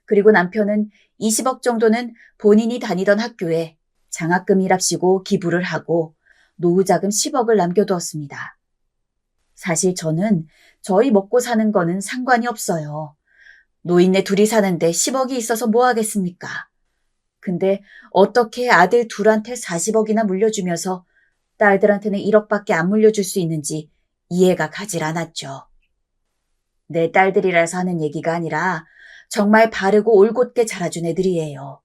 그리고 남편은 20억 정도는 본인이 다니던 학교에 장학금이랍시고 기부를 하고 노후자금 10억을 남겨두었습니다. 사실 저는 저희 먹고 사는 거는 상관이 없어요. 노인네 둘이 사는데 10억이 있어서 뭐 하겠습니까? 근데 어떻게 아들 둘한테 40억이나 물려주면서 딸들한테는 1억밖에 안 물려줄 수 있는지 이해가 가질 않았죠. 내 딸들이라서 하는 얘기가 아니라 정말 바르고 올곧게 자라준 애들이에요.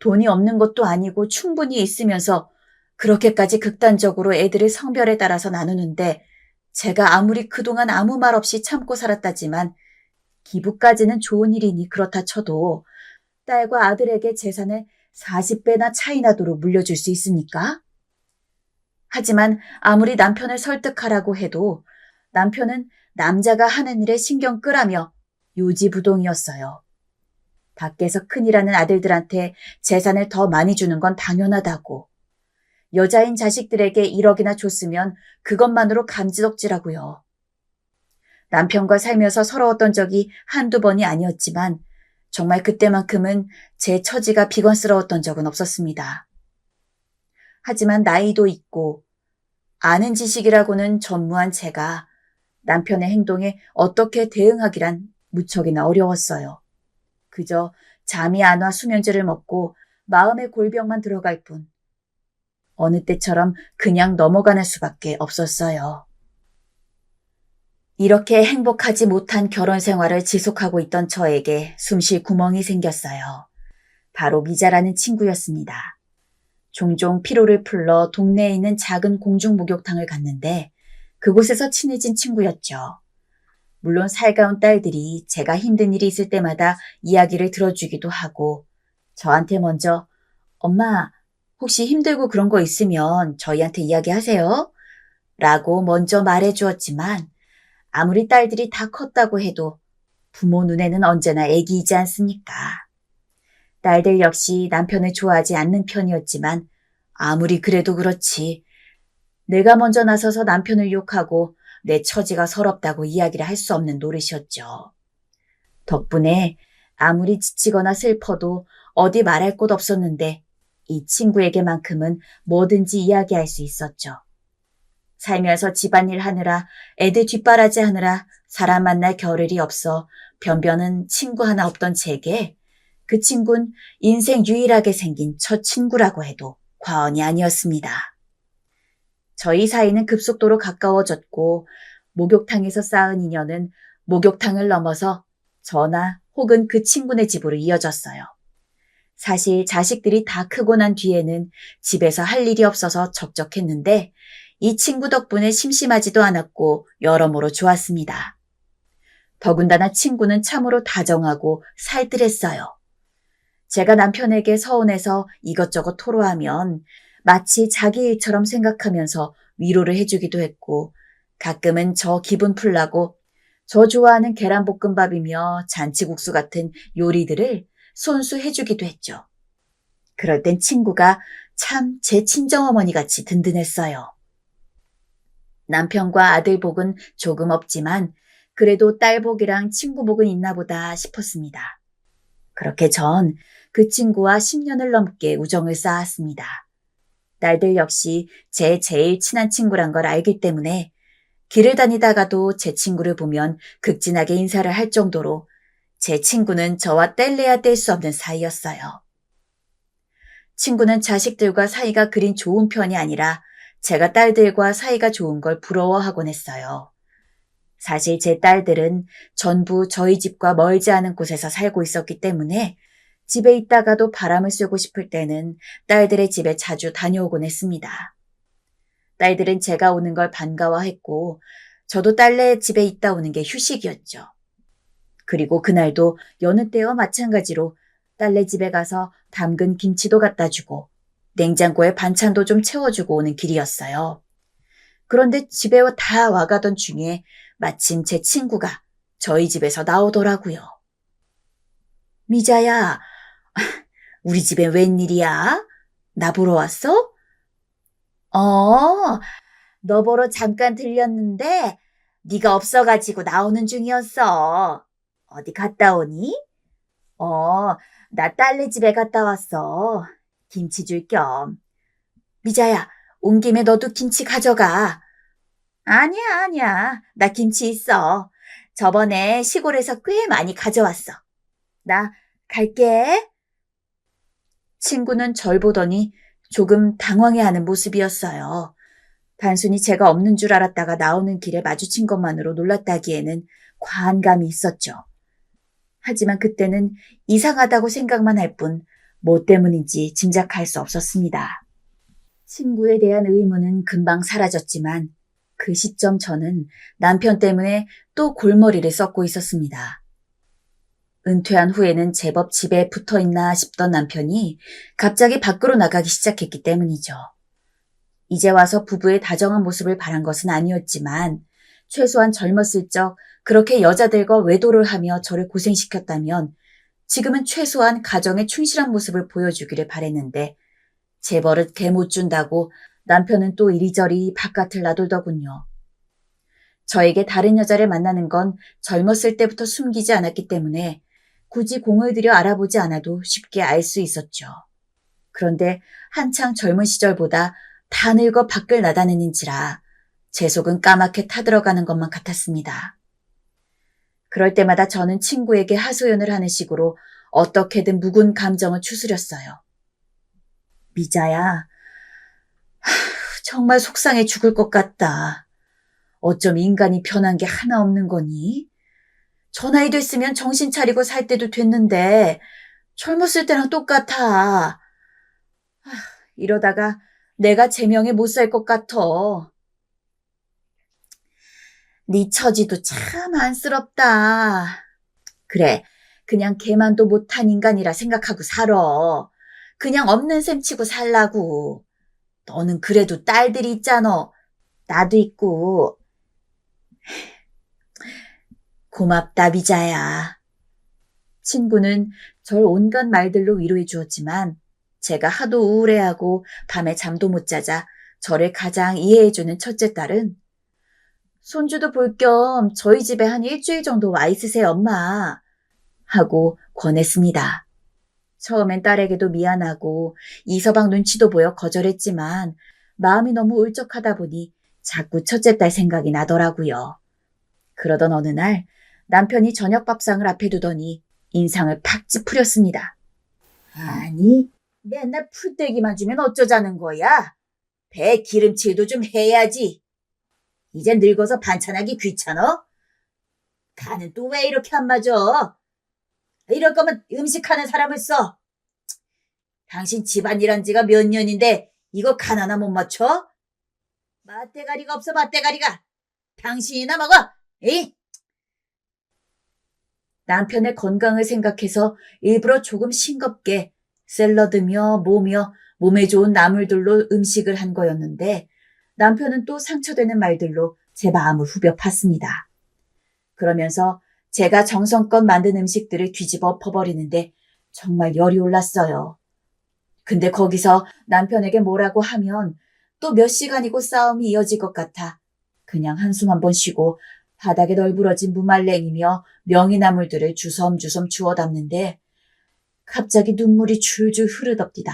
돈이 없는 것도 아니고 충분히 있으면서 그렇게까지 극단적으로 애들을 성별에 따라서 나누는데 제가 아무리 그동안 아무 말 없이 참고 살았다지만 기부까지는 좋은 일이니 그렇다 쳐도 딸과 아들에게 재산을 40배나 차이 나도록 물려줄 수 있습니까? 하지만 아무리 남편을 설득하라고 해도 남편은 남자가 하는 일에 신경 끄라며 요지부동이었어요. 밖에서 큰일하는 아들들한테 재산을 더 많이 주는 건 당연하다고. 여자인 자식들에게 1억이나 줬으면 그것만으로 감지덕지라고요. 남편과 살면서 서러웠던 적이 한두 번이 아니었지만 정말 그때만큼은 제 처지가 비관스러웠던 적은 없었습니다. 하지만 나이도 있고 아는 지식이라고는 전무한 제가 남편의 행동에 어떻게 대응하기란 무척이나 어려웠어요. 그저 잠이 안 와 수면제를 먹고 마음의 골병만 들어갈 뿐 어느 때처럼 그냥 넘어가는 수밖에 없었어요. 이렇게 행복하지 못한 결혼 생활을 지속하고 있던 저에게 숨쉴 구멍이 생겼어요. 바로 미자라는 친구였습니다. 종종 피로를 풀러 동네에 있는 작은 공중 목욕탕을 갔는데 그곳에서 친해진 친구였죠. 물론 살가운 딸들이 제가 힘든 일이 있을 때마다 이야기를 들어주기도 하고 저한테 먼저 엄마 혹시 힘들고 그런 거 있으면 저희한테 이야기하세요 라고 먼저 말해주었지만 아무리 딸들이 다 컸다고 해도 부모 눈에는 언제나 애기이지 않습니까? 딸들 역시 남편을 좋아하지 않는 편이었지만 아무리 그래도 그렇지 내가 먼저 나서서 남편을 욕하고 내 처지가 서럽다고 이야기를 할 수 없는 노릇이었죠. 덕분에 아무리 지치거나 슬퍼도 어디 말할 곳 없었는데 이 친구에게만큼은 뭐든지 이야기할 수 있었죠. 살면서 집안일 하느라 애들 뒷바라지 하느라 사람 만날 겨를이 없어 변변은 친구 하나 없던 제게 그 친구는 인생 유일하게 생긴 첫 친구라고 해도 과언이 아니었습니다. 저희 사이는 급속도로 가까워졌고 목욕탕에서 쌓은 인연은 목욕탕을 넘어서 저나 혹은 그 친구네 집으로 이어졌어요. 사실 자식들이 다 크고 난 뒤에는 집에서 할 일이 없어서 적적했는데 이 친구 덕분에 심심하지도 않았고 여러모로 좋았습니다. 더군다나 친구는 참으로 다정하고 살뜰했어요. 제가 남편에게 서운해서 이것저것 토로하면 마치 자기 일처럼 생각하면서 위로를 해주기도 했고 가끔은 저 기분 풀라고 저 좋아하는 계란볶음밥이며 잔치국수 같은 요리들을 손수 해주기도 했죠. 그럴 땐 친구가 참 제 친정어머니 같이 든든했어요. 남편과 아들 복은 조금 없지만 그래도 딸 복이랑 친구 복은 있나 보다 싶었습니다. 그렇게 전 그 친구와 10년을 넘게 우정을 쌓았습니다. 딸들 역시 제 제일 친한 친구란 걸 알기 때문에 길을 다니다가도 제 친구를 보면 극진하게 인사를 할 정도로 제 친구는 저와 뗄래야 뗄 수 없는 사이였어요. 친구는 자식들과 사이가 그린 좋은 편이 아니라 제가 딸들과 사이가 좋은 걸 부러워하곤 했어요. 사실 제 딸들은 전부 저희 집과 멀지 않은 곳에서 살고 있었기 때문에 집에 있다가도 바람을 쐬고 싶을 때는 딸들의 집에 자주 다녀오곤 했습니다. 딸들은 제가 오는 걸 반가워했고 저도 딸네 집에 있다 오는 게 휴식이었죠. 그리고 그날도 여느 때와 마찬가지로 딸네 집에 가서 담근 김치도 갖다 주고 냉장고에 반찬도 좀 채워주고 오는 길이었어요. 그런데 집에 다 와가던 중에 마침 제 친구가 저희 집에서 나오더라고요. 미자야, 우리 집에 웬일이야? 나 보러 왔어? 너 보러 잠깐 들렸는데 네가 없어가지고 나오는 중이었어. 어디 갔다 오니? 나 딸네 집에 갔다 왔어. 김치 줄 겸. 미자야, 온 김에 너도 김치 가져가. 아니야. 나 김치 있어. 저번에 시골에서 꽤 많이 가져왔어. 나 갈게. 친구는 절 보더니 조금 당황해하는 모습이었어요. 단순히 제가 없는 줄 알았다가 나오는 길에 마주친 것만으로 놀랐다기에는 과한 감이 있었죠. 하지만 그때는 이상하다고 생각만 할 뿐 뭐 때문인지 짐작할 수 없었습니다. 친구에 대한 의문은 금방 사라졌지만 그 시점 저는 남편 때문에 또 골머리를 썩고 있었습니다. 은퇴한 후에는 제법 집에 붙어 있나 싶던 남편이 갑자기 밖으로 나가기 시작했기 때문이죠. 이제 와서 부부의 다정한 모습을 바란 것은 아니었지만 최소한 젊었을 적 그렇게 여자들과 외도를 하며 저를 고생시켰다면 지금은 최소한 가정에 충실한 모습을 보여주기를 바랬는데 제 버릇 개 못 준다고 남편은 또 이리저리 바깥을 나돌더군요. 저에게 다른 여자를 만나는 건 젊었을 때부터 숨기지 않았기 때문에 굳이 공을 들여 알아보지 않아도 쉽게 알 수 있었죠. 그런데 한창 젊은 시절보다 다 늙어 밖을 나다니는지라 제 속은 까맣게 타들어가는 것만 같았습니다. 그럴 때마다 저는 친구에게 하소연을 하는 식으로 어떻게든 묵은 감정을 추스렸어요. 미자야, 정말 속상해 죽을 것 같다. 어쩜 인간이 변한 게 하나 없는 거니? 저 나이 됐으면 정신 차리고 살 때도 됐는데 젊었을 때랑 똑같아. 이러다가 내가 제명에 못 살 것 같아. 네 처지도 참 안쓰럽다. 그래, 그냥 걔만도 못한 인간이라 생각하고 살아. 그냥 없는 셈 치고 살라고. 너는 그래도 딸들이 있잖아. 나도 있고. 고맙다, 미자야. 친구는 절 온갖 말들로 위로해 주었지만 제가 하도 우울해하고 밤에 잠도 못 자자 저를 가장 이해해주는 첫째 딸은 손주도 볼 겸 저희 집에 한 일주일 정도 와 있으세요, 엄마. 하고 권했습니다. 처음엔 딸에게도 미안하고 이서방 눈치도 보여 거절했지만 마음이 너무 울적하다 보니 자꾸 첫째 딸 생각이 나더라고요. 그러던 어느 날 남편이 저녁 밥상을 앞에 두더니 인상을 팍 찌푸렸습니다. 아니, 맨날 풀떼기만 주면 어쩌자는 거야? 배 기름칠도 좀 해야지. 이제 늙어서 반찬하기 귀찮아? 간은 또 왜 이렇게 안 맞아? 이럴 거면 음식하는 사람을 써. 당신 집안일한 지가 몇 년인데 이거 간 하나 못 맞춰? 맛대가리가 없어, 맛대가리가. 당신이나 먹어. 에이? 남편의 건강을 생각해서 일부러 조금 싱겁게 샐러드며 뭐며 몸에 좋은 나물들로 음식을 한 거였는데 남편은 또 상처되는 말들로 제 마음을 후벼 팠습니다. 그러면서 제가 정성껏 만든 음식들을 뒤집어 엎어버리는데 정말 열이 올랐어요. 근데 거기서 남편에게 뭐라고 하면 또 몇 시간이고 싸움이 이어질 것 같아 그냥 한숨 한번 쉬고 바닥에 널브러진 무말랭이며 명이나물들을 주섬주섬 주워 담는데 갑자기 눈물이 줄줄 흐르덥디다.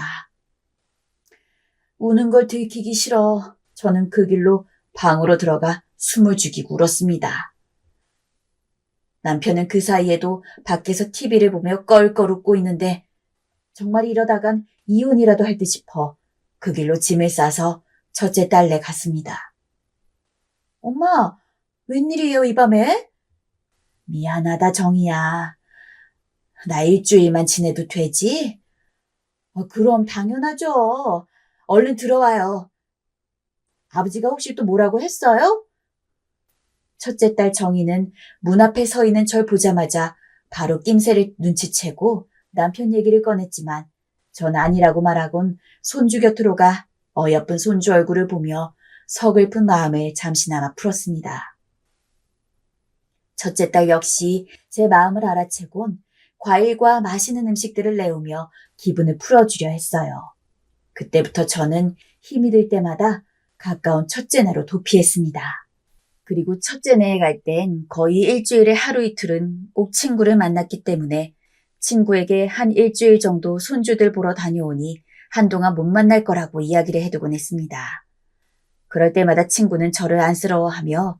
우는 걸 들키기 싫어 저는 그 길로 방으로 들어가 숨을 죽이고 울었습니다. 남편은 그 사이에도 밖에서 TV를 보며 껄껄 웃고 있는데 정말 이러다간 이혼이라도 할 듯 싶어 그 길로 짐을 싸서 첫째 딸네 갔습니다. 엄마, 웬일이에요 이 밤에? 미안하다 정이야. 나 일주일만 지내도 되지? 그럼 당연하죠. 얼른 들어와요. 아버지가 혹시 또 뭐라고 했어요? 첫째 딸 정희는 문 앞에 서 있는 절 보자마자 바로 낌새를 눈치채고 남편 얘기를 꺼냈지만 전 아니라고 말하곤 손주 곁으로 가 어여쁜 손주 얼굴을 보며 서글픈 마음을 잠시나마 풀었습니다. 첫째 딸 역시 제 마음을 알아채곤 과일과 맛있는 음식들을 내오며 기분을 풀어주려 했어요. 그때부터 저는 힘이 들 때마다 가까운 첫째네로 도피했습니다. 그리고 첫째네에 갈 땐 거의 일주일에 하루 이틀은 꼭 친구를 만났기 때문에 친구에게 한 일주일 정도 손주들 보러 다녀오니 한동안 못 만날 거라고 이야기를 해두곤 했습니다. 그럴 때마다 친구는 저를 안쓰러워하며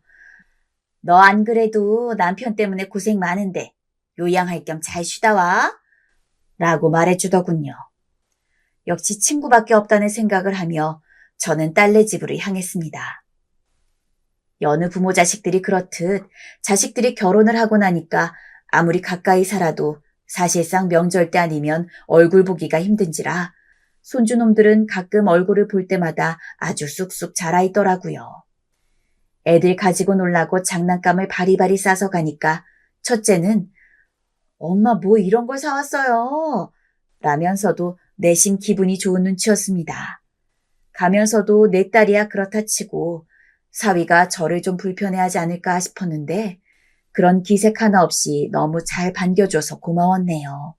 너 안 그래도 남편 때문에 고생 많은데 요양할 겸 잘 쉬다 와 라고 말해주더군요. 역시 친구밖에 없다는 생각을 하며 저는 딸네 집으로 향했습니다. 여느 부모 자식들이 그렇듯 자식들이 결혼을 하고 나니까 아무리 가까이 살아도 사실상 명절 때 아니면 얼굴 보기가 힘든지라 손주놈들은 가끔 얼굴을 볼 때마다 아주 쑥쑥 자라있더라고요. 애들 가지고 놀라고 장난감을 바리바리 싸서 가니까 첫째는 엄마 뭐 이런 걸 사왔어요 라면서도 내심 기분이 좋은 눈치였습니다. 가면서도 내 딸이야 그렇다 치고 사위가 저를 좀 불편해하지 않을까 싶었는데 그런 기색 하나 없이 너무 잘 반겨줘서 고마웠네요.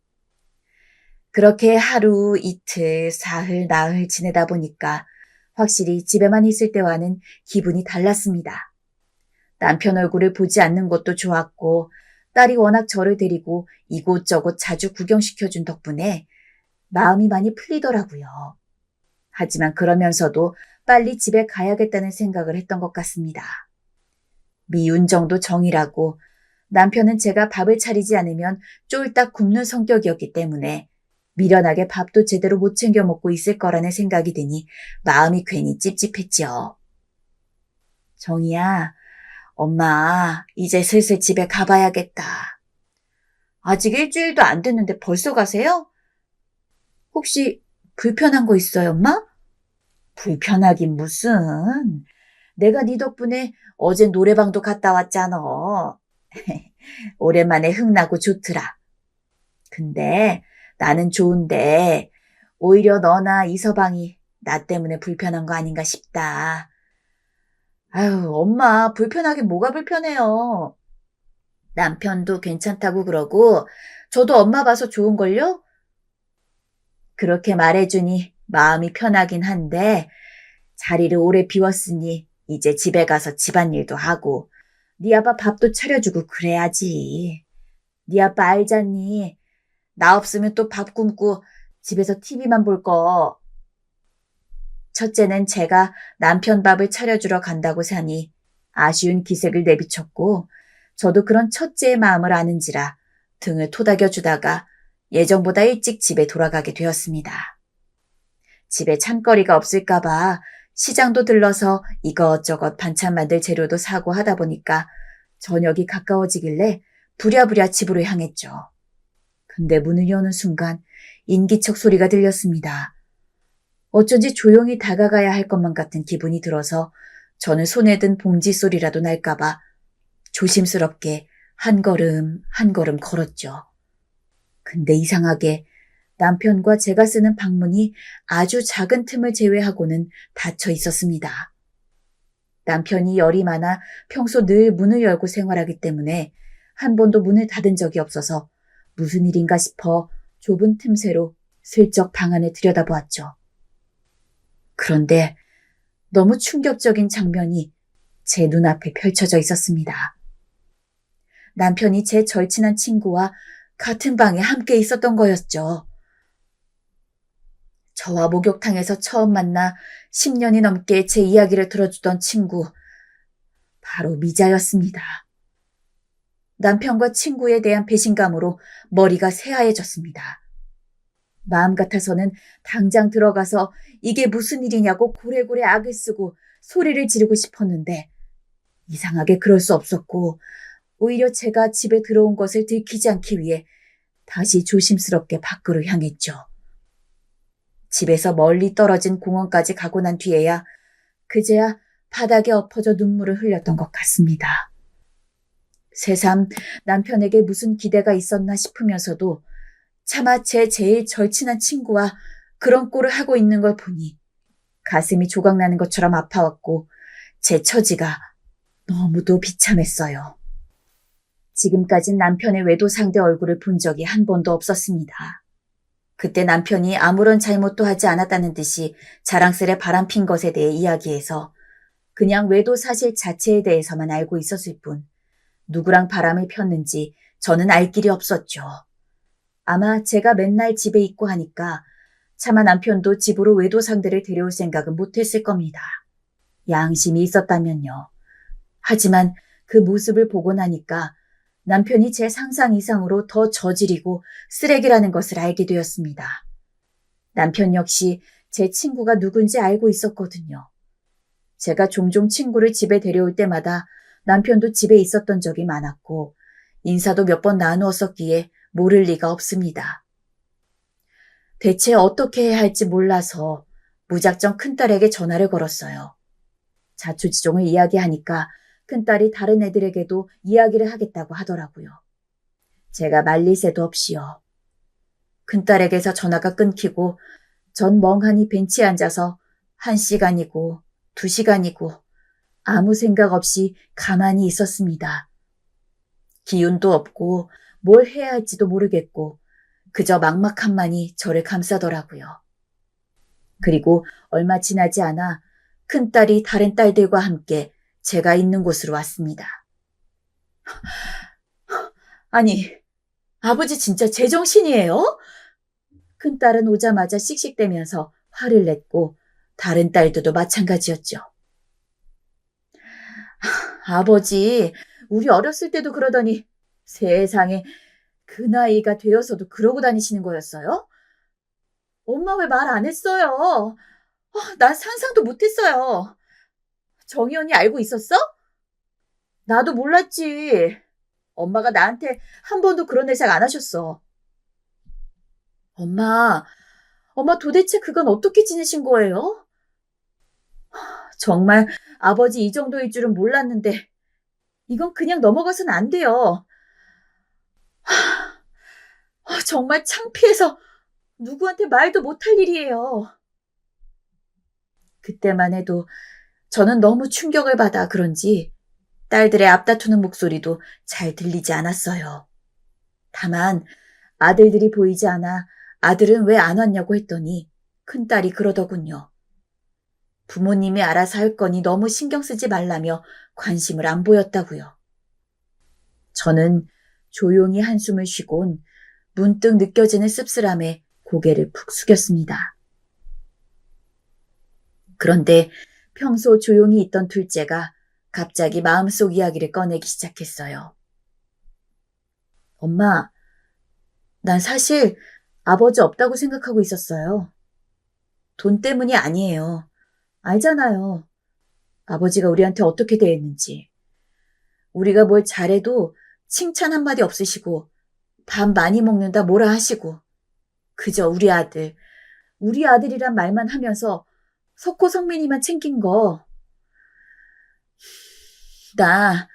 그렇게 하루, 이틀, 사흘, 나흘 지내다 보니까 확실히 집에만 있을 때와는 기분이 달랐습니다. 남편 얼굴을 보지 않는 것도 좋았고 딸이 워낙 저를 데리고 이곳저곳 자주 구경시켜준 덕분에 마음이 많이 풀리더라고요. 하지만 그러면서도 빨리 집에 가야겠다는 생각을 했던 것 같습니다. 미운 정도 정이라고 남편은 제가 밥을 차리지 않으면 쫄딱 굶는 성격이었기 때문에 미련하게 밥도 제대로 못 챙겨 먹고 있을 거라는 생각이 드니 마음이 괜히 찝찝했지요. 정이야, 엄마 이제 슬슬 집에 가봐야겠다. 아직 일주일도 안 됐는데 벌써 가세요? 혹시 불편한 거 있어요, 엄마? 불편하긴 무슨. 내가 네 덕분에 어제 노래방도 갔다 왔잖아. 오랜만에 흥나고 좋더라. 근데 나는 좋은데 오히려 너나 이서방이 나 때문에 불편한 거 아닌가 싶다. 아유, 엄마 불편하게 뭐가 불편해요. 남편도 괜찮다고 그러고 저도 엄마 봐서 좋은걸요? 그렇게 말해주니 마음이 편하긴 한데 자리를 오래 비웠으니 이제 집에 가서 집안일도 하고 네 아빠 밥도 차려주고 그래야지. 네 아빠 알잖니? 나 없으면 또 밥 굶고 집에서 TV만 볼 거. 첫째는 제가 남편 밥을 차려주러 간다고 사니 아쉬운 기색을 내비쳤고 저도 그런 첫째의 마음을 아는지라 등을 토닥여주다가 예정보다 일찍 집에 돌아가게 되었습니다. 집에 찬거리가 없을까봐 시장도 들러서 이것저것 반찬 만들 재료도 사고 하다 보니까 저녁이 가까워지길래 부랴부랴 집으로 향했죠. 근데 문을 여는 순간 인기척 소리가 들렸습니다. 어쩐지 조용히 다가가야 할 것만 같은 기분이 들어서 저는 손에 든 봉지 소리라도 날까봐 조심스럽게 한 걸음 한 걸음 걸었죠. 근데 이상하게 남편과 제가 쓰는 방문이 아주 작은 틈을 제외하고는 닫혀 있었습니다. 남편이 열이 많아 평소 늘 문을 열고 생활하기 때문에 한 번도 문을 닫은 적이 없어서 무슨 일인가 싶어 좁은 틈새로 슬쩍 방 안에 들여다보았죠. 그런데 너무 충격적인 장면이 제 눈앞에 펼쳐져 있었습니다. 남편이 제 절친한 친구와 같은 방에 함께 있었던 거였죠. 저와 목욕탕에서 처음 만나 10년이 넘게 제 이야기를 들어주던 친구, 바로 미자였습니다. 남편과 친구에 대한 배신감으로 머리가 새하얘졌습니다. 마음 같아서는 당장 들어가서 이게 무슨 일이냐고 고래고래 악을 쓰고 소리를 지르고 싶었는데 이상하게 그럴 수 없었고 오히려 제가 집에 들어온 것을 들키지 않기 위해 다시 조심스럽게 밖으로 향했죠. 집에서 멀리 떨어진 공원까지 가고 난 뒤에야 그제야 바닥에 엎어져 눈물을 흘렸던 것 같습니다. 새삼 남편에게 무슨 기대가 있었나 싶으면서도 차마 제 제일 절친한 친구와 그런 꼴을 하고 있는 걸 보니 가슴이 조각나는 것처럼 아파왔고 제 처지가 너무도 비참했어요. 지금까진 남편의 외도 상대 얼굴을 본 적이 한 번도 없었습니다. 그때 남편이 아무런 잘못도 하지 않았다는 듯이 자랑스레 바람핀 것에 대해 이야기해서 그냥 외도 사실 자체에 대해서만 알고 있었을 뿐 누구랑 바람을 폈는지 저는 알 길이 없었죠. 아마 제가 맨날 집에 있고 하니까 차마 남편도 집으로 외도 상대를 데려올 생각은 못했을 겁니다. 양심이 있었다면요. 하지만 그 모습을 보고 나니까 남편이 제 상상 이상으로 더 저질이고 쓰레기라는 것을 알게 되었습니다. 남편 역시 제 친구가 누군지 알고 있었거든요. 제가 종종 친구를 집에 데려올 때마다 남편도 집에 있었던 적이 많았고 인사도 몇 번 나누었었기에 모를 리가 없습니다. 대체 어떻게 해야 할지 몰라서 무작정 큰딸에게 전화를 걸었어요. 자초지종을 이야기하니까 큰딸이 다른 애들에게도 이야기를 하겠다고 하더라고요. 제가 말릴 새도 없이요. 큰딸에게서 전화가 끊기고 전 멍하니 벤치에 앉아서 1시간이고 2시간이고 아무 생각 없이 가만히 있었습니다. 기운도 없고 뭘 해야 할지도 모르겠고 그저 막막함만이 저를 감싸더라고요. 그리고 얼마 지나지 않아 큰딸이 다른 딸들과 함께 제가 있는 곳으로 왔습니다. 아니, 아버지 진짜 제정신이에요? 큰딸은 오자마자 씩씩대면서 화를 냈고 다른 딸들도 마찬가지였죠. 아버지, 우리 어렸을 때도 그러더니 세상에 그 나이가 되어서도 그러고 다니시는 거였어요? 엄마 왜 말 안 했어요? 난 상상도 못했어요. 정희 언니 알고 있었어? 나도 몰랐지. 엄마가 나한테 한 번도 그런 내색 안 하셨어. 엄마 도대체 그건 어떻게 지내신 거예요? 정말 아버지 이 정도일 줄은 몰랐는데 이건 그냥 넘어가선 안 돼요. 정말 창피해서 누구한테 말도 못할 일이에요. 그때만 해도 저는 너무 충격을 받아 그런지 딸들의 앞다투는 목소리도 잘 들리지 않았어요. 다만 아들들이 보이지 않아 아들은 왜 안 왔냐고 했더니 큰딸이 그러더군요. 부모님이 알아서 할 거니 너무 신경 쓰지 말라며 관심을 안 보였다고요. 저는 조용히 한숨을 쉬곤 문득 느껴지는 씁쓸함에 고개를 푹 숙였습니다. 그런데 평소 조용히 있던 둘째가 갑자기 마음속 이야기를 꺼내기 시작했어요. 엄마, 난 사실 아버지 없다고 생각하고 있었어요. 돈 때문이 아니에요. 알잖아요. 아버지가 우리한테 어떻게 대했는지. 우리가 뭘 잘해도 칭찬 한마디 없으시고 밥 많이 먹는다 뭐라 하시고 그저 우리 아들이란 말만 하면서 석호 성민이만 챙긴 거. 나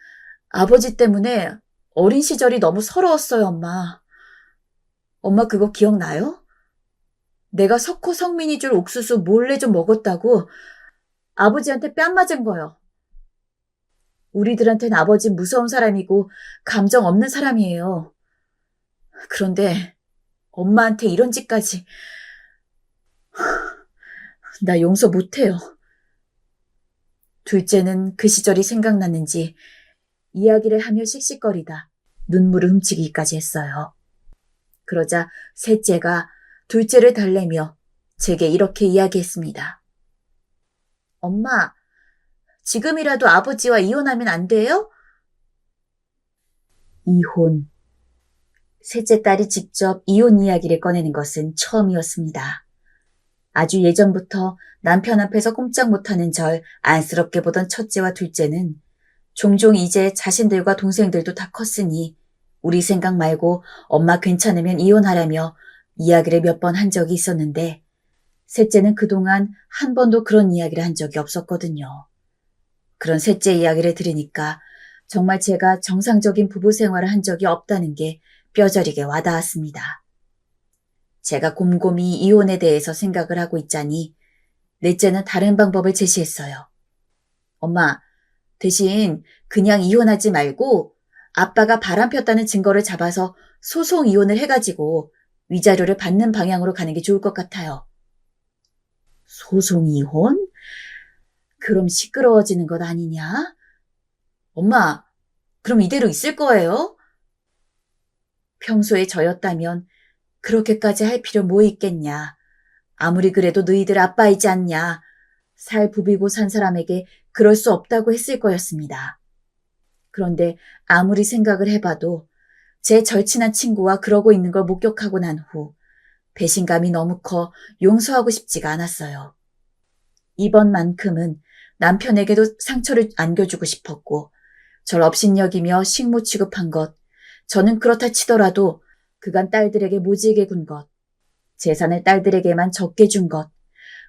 아버지 때문에 어린 시절이 너무 서러웠어요, 엄마. 엄마 그거 기억나요? 내가 석호 성민이 줄 옥수수 몰래 좀 먹었다고 아버지한테 뺨 맞은 거요. 우리들한텐 아버진 무서운 사람이고 감정 없는 사람이에요. 그런데 엄마한테 이런 짓까지. 나 용서 못해요. 둘째는 그 시절이 생각났는지 이야기를 하며 씩씩거리다 눈물을 훔치기까지 했어요. 그러자 셋째가 둘째를 달래며 제게 이렇게 이야기했습니다. 엄마, 지금이라도 아버지와 이혼하면 안 돼요? 이혼. 셋째 딸이 직접 이혼 이야기를 꺼내는 것은 처음이었습니다. 아주 예전부터 남편 앞에서 꼼짝 못하는 절 안쓰럽게 보던 첫째와 둘째는 종종 이제 자신들과 동생들도 다 컸으니 우리 생각 말고 엄마 괜찮으면 이혼하라며 이야기를 몇 번 한 적이 있었는데 셋째는 그동안 한 번도 그런 이야기를 한 적이 없었거든요. 그런 셋째 이야기를 들으니까 정말 제가 정상적인 부부 생활을 한 적이 없다는 게 뼈저리게 와닿았습니다. 제가 곰곰이 이혼에 대해서 생각을 하고 있자니 넷째는 다른 방법을 제시했어요. 엄마, 대신 그냥 이혼하지 말고 아빠가 바람 폈다는 증거를 잡아서 소송 이혼을 해가지고 위자료를 받는 방향으로 가는 게 좋을 것 같아요. 소송 이혼? 그럼 시끄러워지는 것 아니냐? 엄마, 그럼 이대로 있을 거예요? 평소에 저였다면 그렇게까지 할 필요 뭐 있겠냐. 아무리 그래도 너희들 아빠이지 않냐. 살 부비고 산 사람에게 그럴 수 없다고 했을 거였습니다. 그런데 아무리 생각을 해봐도 제 절친한 친구와 그러고 있는 걸 목격하고 난 후 배신감이 너무 커 용서하고 싶지가 않았어요. 이번만큼은 남편에게도 상처를 안겨주고 싶었고 절 업신여기며 식모 취급한 것, 저는 그렇다 치더라도 그간 딸들에게 모질게 군 것, 재산을 딸들에게만 적게 준 것,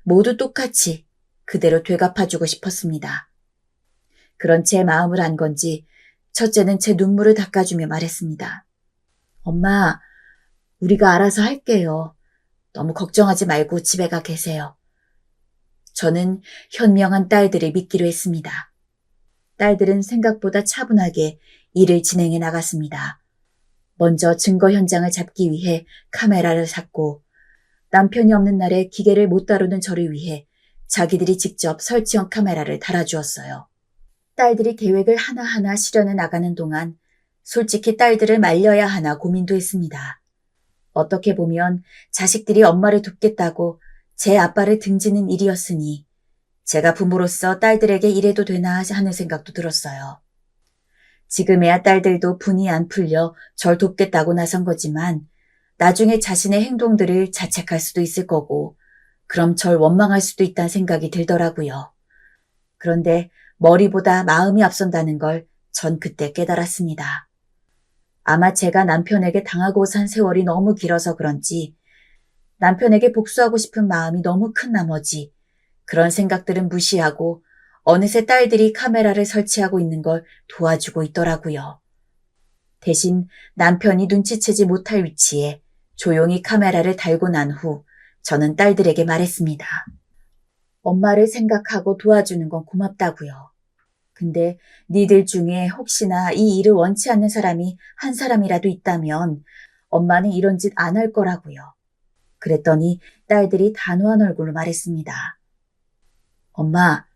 모두 똑같이 그대로 되갚아주고 싶었습니다. 그런 제 마음을 안 건지 첫째는 제 눈물을 닦아주며 말했습니다. 엄마, 우리가 알아서 할게요. 너무 걱정하지 말고 집에 가 계세요. 저는 현명한 딸들을 믿기로 했습니다. 딸들은 생각보다 차분하게 일을 진행해 나갔습니다. 먼저 증거 현장을 잡기 위해 카메라를 샀고 남편이 없는 날에 기계를 못 다루는 저를 위해 자기들이 직접 설치형 카메라를 달아주었어요. 딸들이 계획을 하나하나 실현해 나가는 동안 솔직히 딸들을 말려야 하나 고민도 했습니다. 어떻게 보면 자식들이 엄마를 돕겠다고 제 아빠를 등지는 일이었으니 제가 부모로서 딸들에게 이래도 되나 하는 생각도 들었어요. 지금에야 딸들도 분이 안 풀려 절 돕겠다고 나선 거지만 나중에 자신의 행동들을 자책할 수도 있을 거고 그럼 절 원망할 수도 있다는 생각이 들더라고요. 그런데 머리보다 마음이 앞선다는 걸 전 그때 깨달았습니다. 아마 제가 남편에게 당하고 산 세월이 너무 길어서 그런지 남편에게 복수하고 싶은 마음이 너무 큰 나머지 그런 생각들은 무시하고 어느새 딸들이 카메라를 설치하고 있는 걸 도와주고 있더라고요. 대신 남편이 눈치채지 못할 위치에 조용히 카메라를 달고 난 후 저는 딸들에게 말했습니다. 엄마를 생각하고 도와주는 건 고맙다고요. 근데 니들 중에 혹시나 이 일을 원치 않는 사람이 한 사람이라도 있다면 엄마는 이런 짓 안 할 거라고요. 그랬더니 딸들이 단호한 얼굴로 말했습니다. 엄마,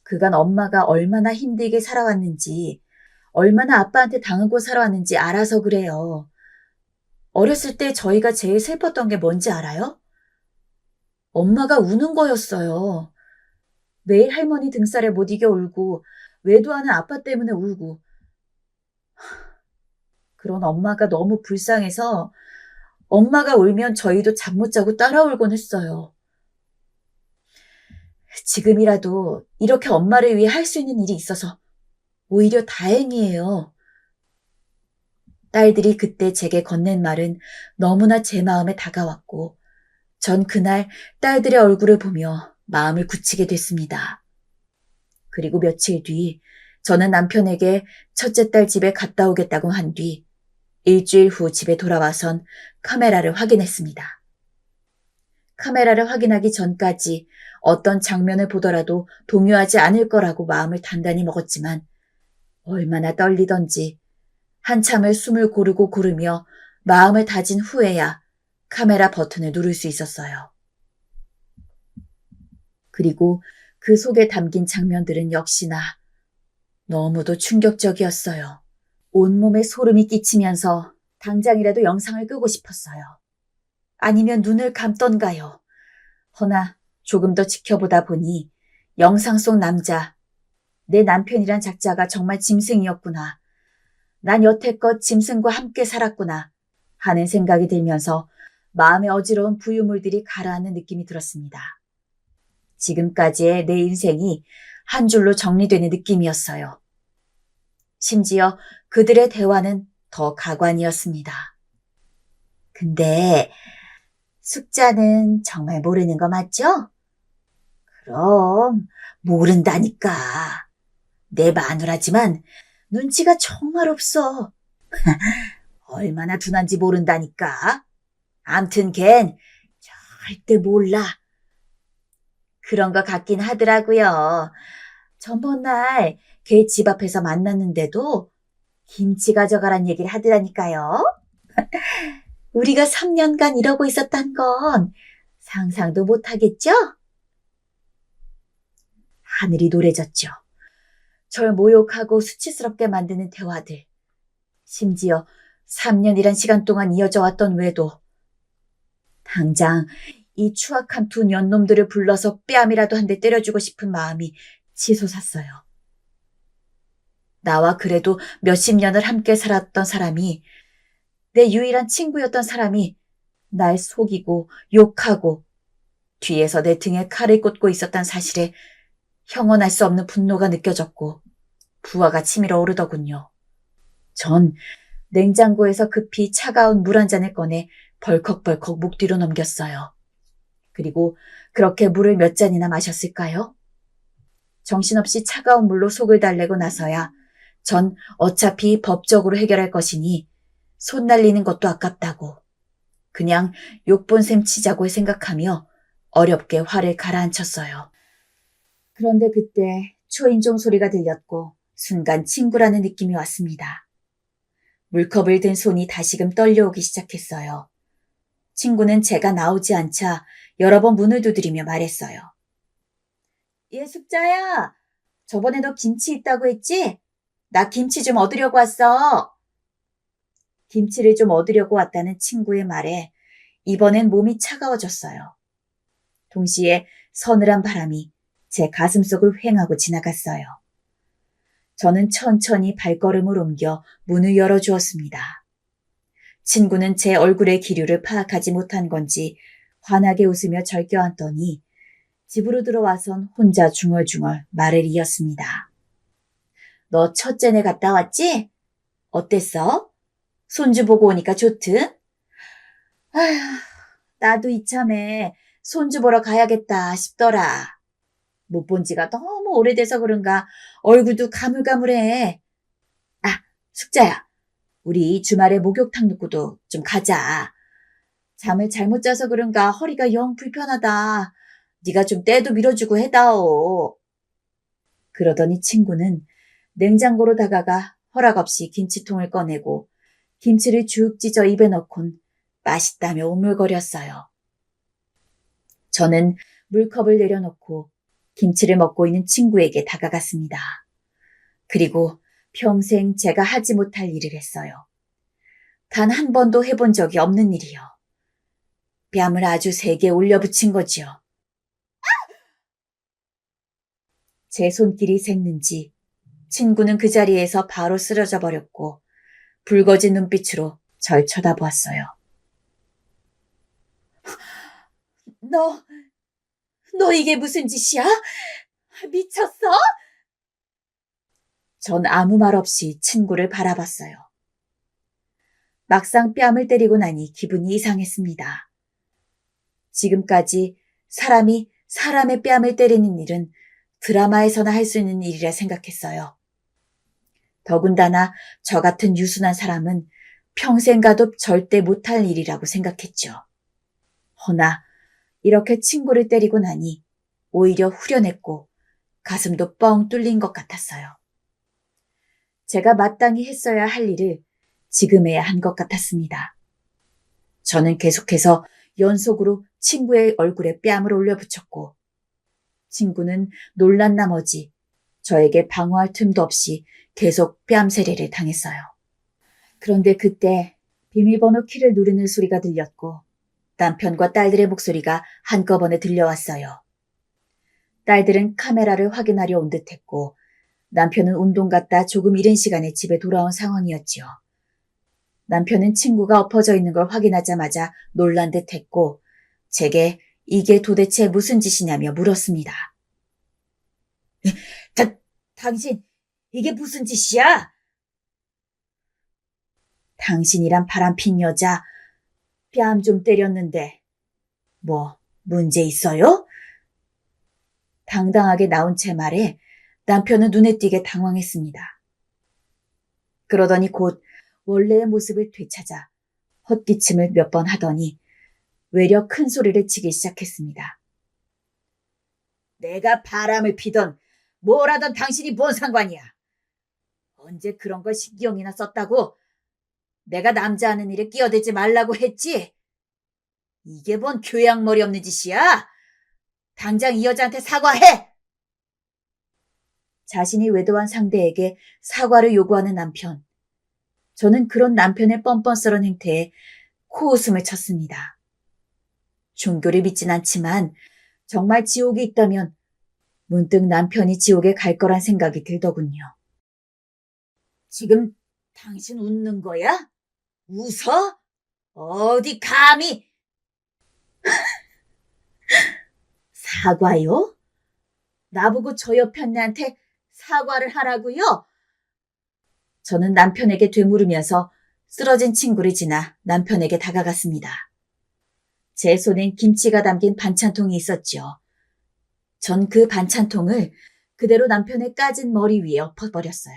그간 엄마가 얼마나 힘들게 살아왔는지, 얼마나 아빠한테 당하고 살아왔는지 알아서 그래요. 어렸을 때 저희가 제일 슬펐던 게 뭔지 알아요? 엄마가 우는 거였어요. 매일 할머니 등살에 못 이겨 울고 외도하는 아빠 때문에 울고 그런 엄마가 너무 불쌍해서 엄마가 울면 저희도 잠 못 자고 따라 울곤 했어요. 지금이라도 이렇게 엄마를 위해 할 수 있는 일이 있어서 오히려 다행이에요. 딸들이 그때 제게 건넨 말은 너무나 제 마음에 다가왔고 전 그날 딸들의 얼굴을 보며 마음을 굳히게 됐습니다. 그리고 며칠 뒤 저는 남편에게 첫째 딸 집에 갔다 오겠다고 한 뒤 일주일 후 집에 돌아와선 카메라를 확인했습니다. 카메라를 확인하기 전까지 어떤 장면을 보더라도 동요하지 않을 거라고 마음을 단단히 먹었지만 얼마나 떨리던지 한참을 숨을 고르고 고르며 마음을 다진 후에야 카메라 버튼을 누를 수 있었어요. 그리고 그 속에 담긴 장면들은 역시나 너무도 충격적이었어요. 온몸에 소름이 끼치면서 당장이라도 영상을 끄고 싶었어요. 아니면 눈을 감던가요. 허나 조금 더 지켜보다 보니 영상 속 남자, 내 남편이란 작자가 정말 짐승이었구나. 난 여태껏 짐승과 함께 살았구나 하는 생각이 들면서 마음의 어지러운 부유물들이 가라앉는 느낌이 들었습니다. 지금까지의 내 인생이 한 줄로 정리되는 느낌이었어요. 심지어 그들의 대화는 더 가관이었습니다. 근데 숙자는 정말 모르는 거 맞죠? 그럼 모른다니까. 내 마누라지만 눈치가 정말 없어. 얼마나 둔한지 모른다니까. 암튼 걘 절대 몰라. 그런 것 같긴 하더라고요. 전번날 걔 집 앞에서 만났는데도 김치 가져가란 얘기를 하더라니까요. 우리가 3년간 이러고 있었단 건 상상도 못하겠죠? 하늘이 노래졌죠. 절 모욕하고 수치스럽게 만드는 대화들. 심지어 3년이란 시간 동안 이어져 왔던 외도. 당장 이 추악한 두 년놈들을 불러서 뺨이라도 한 대 때려주고 싶은 마음이 치솟았어요. 나와 그래도 몇십 년을 함께 살았던 사람이, 내 유일한 친구였던 사람이 날 속이고 욕하고 뒤에서 내 등에 칼을 꽂고 있었단 사실에 형언할 수 없는 분노가 느껴졌고 부하가 치밀어 오르더군요. 전 냉장고에서 급히 차가운 물 한 잔을 꺼내 벌컥벌컥 목 뒤로 넘겼어요. 그리고 그렇게 물을 몇 잔이나 마셨을까요? 정신없이 차가운 물로 속을 달래고 나서야 전 어차피 법적으로 해결할 것이니 손 날리는 것도 아깝다고 그냥 욕본 셈 치자고 생각하며 어렵게 화를 가라앉혔어요. 그런데 그때 초인종 소리가 들렸고 순간 친구라는 느낌이 왔습니다. 물컵을 든 손이 다시금 떨려오기 시작했어요. 친구는 제가 나오지 않자 여러 번 문을 두드리며 말했어요. 얘 숙자야, 저번에 너 김치 있다고 했지? 나 김치 좀 얻으려고 왔어. 김치를 좀 얻으려고 왔다는 친구의 말에 이번엔 몸이 차가워졌어요. 동시에 서늘한 바람이 제 가슴속을 휑하고 지나갔어요. 저는 천천히 발걸음을 옮겨 문을 열어주었습니다. 친구는 제 얼굴의 기류를 파악하지 못한 건지 환하게 웃으며 절 껴안더니 집으로 들어와선 혼자 중얼중얼 말을 이었습니다. 너 첫째네 갔다 왔지? 어땠어? 손주 보고 오니까 좋든? 아휴, 나도 이참에 손주 보러 가야겠다 싶더라. 못 본 지가 너무 오래돼서 그런가 얼굴도 가물가물해. 아, 숙자야. 우리 주말에 목욕탕 눕고도 좀 가자. 잠을 잘못 자서 그런가 허리가 영 불편하다. 네가 좀 때도 밀어주고 해다오. 그러더니 친구는 냉장고로 다가가 허락 없이 김치통을 꺼내고 김치를 쭉 찢어 입에 넣곤 맛있다며 오물거렸어요. 저는 물컵을 내려놓고 김치를 먹고 있는 친구에게 다가갔습니다. 그리고 평생 제가 하지 못할 일을 했어요. 단 한 번도 해본 적이 없는 일이요. 뺨을 아주 세게 올려붙인 거지요. 제 손길이 샜는지 친구는 그 자리에서 바로 쓰러져 버렸고 붉어진 눈빛으로 절 쳐다보았어요. 너 이게 무슨 짓이야? 미쳤어? 전 아무 말 없이 친구를 바라봤어요. 막상 뺨을 때리고 나니 기분이 이상했습니다. 지금까지 사람이 사람의 뺨을 때리는 일은 드라마에서나 할 수 있는 일이라 생각했어요. 더군다나 저 같은 유순한 사람은 평생 가도 절대 못할 일이라고 생각했죠. 허나 이렇게 친구를 때리고 나니 오히려 후련했고 가슴도 뻥 뚫린 것 같았어요. 제가 마땅히 했어야 할 일을 지금 해야 한 것 같았습니다. 저는 계속해서 연속으로 친구의 얼굴에 뺨을 올려붙였고 친구는 놀란 나머지 저에게 방어할 틈도 없이 계속 뺨 세례를 당했어요. 그런데 그때 비밀번호 키를 누르는 소리가 들렸고 남편과 딸들의 목소리가 한꺼번에 들려왔어요. 딸들은 카메라를 확인하려 온 듯했고 남편은 운동 갔다 조금 이른 시간에 집에 돌아온 상황이었지요. 남편은 친구가 엎어져 있는 걸 확인하자마자 놀란 듯했고 제게 이게 도대체 무슨 짓이냐며 물었습니다. 당신 이게 무슨 짓이야? 당신이란 바람핀 여자 뺨 좀 때렸는데 뭐 문제 있어요? 당당하게 나온 제 말에 남편은 눈에 띄게 당황했습니다. 그러더니 곧 원래의 모습을 되찾아 헛기침을 몇 번 하더니 외려 큰 소리를 치기 시작했습니다. 내가 바람을 피던 뭘 하던 당신이 뭔 상관이야? 언제 그런 걸 신경이나 썼다고? 내가 남자 하는 일에 끼어들지 말라고 했지? 이게 뭔 교양머리 없는 짓이야? 당장 이 여자한테 사과해! 자신이 외도한 상대에게 사과를 요구하는 남편. 저는 그런 남편의 뻔뻔스런 행태에 코웃음을 쳤습니다. 종교를 믿진 않지만 정말 지옥이 있다면 문득 남편이 지옥에 갈 거란 생각이 들더군요. 지금 당신 웃는 거야? 웃어? 어디 감히 사과요? 나보고 저 옆 언니한테 사과를 하라고요? 저는 남편에게 되물으면서 쓰러진 친구를 지나 남편에게 다가갔습니다. 제 손엔 김치가 담긴 반찬통이 있었죠. 전 그 반찬통을 그대로 남편의 까진 머리 위에 엎어버렸어요.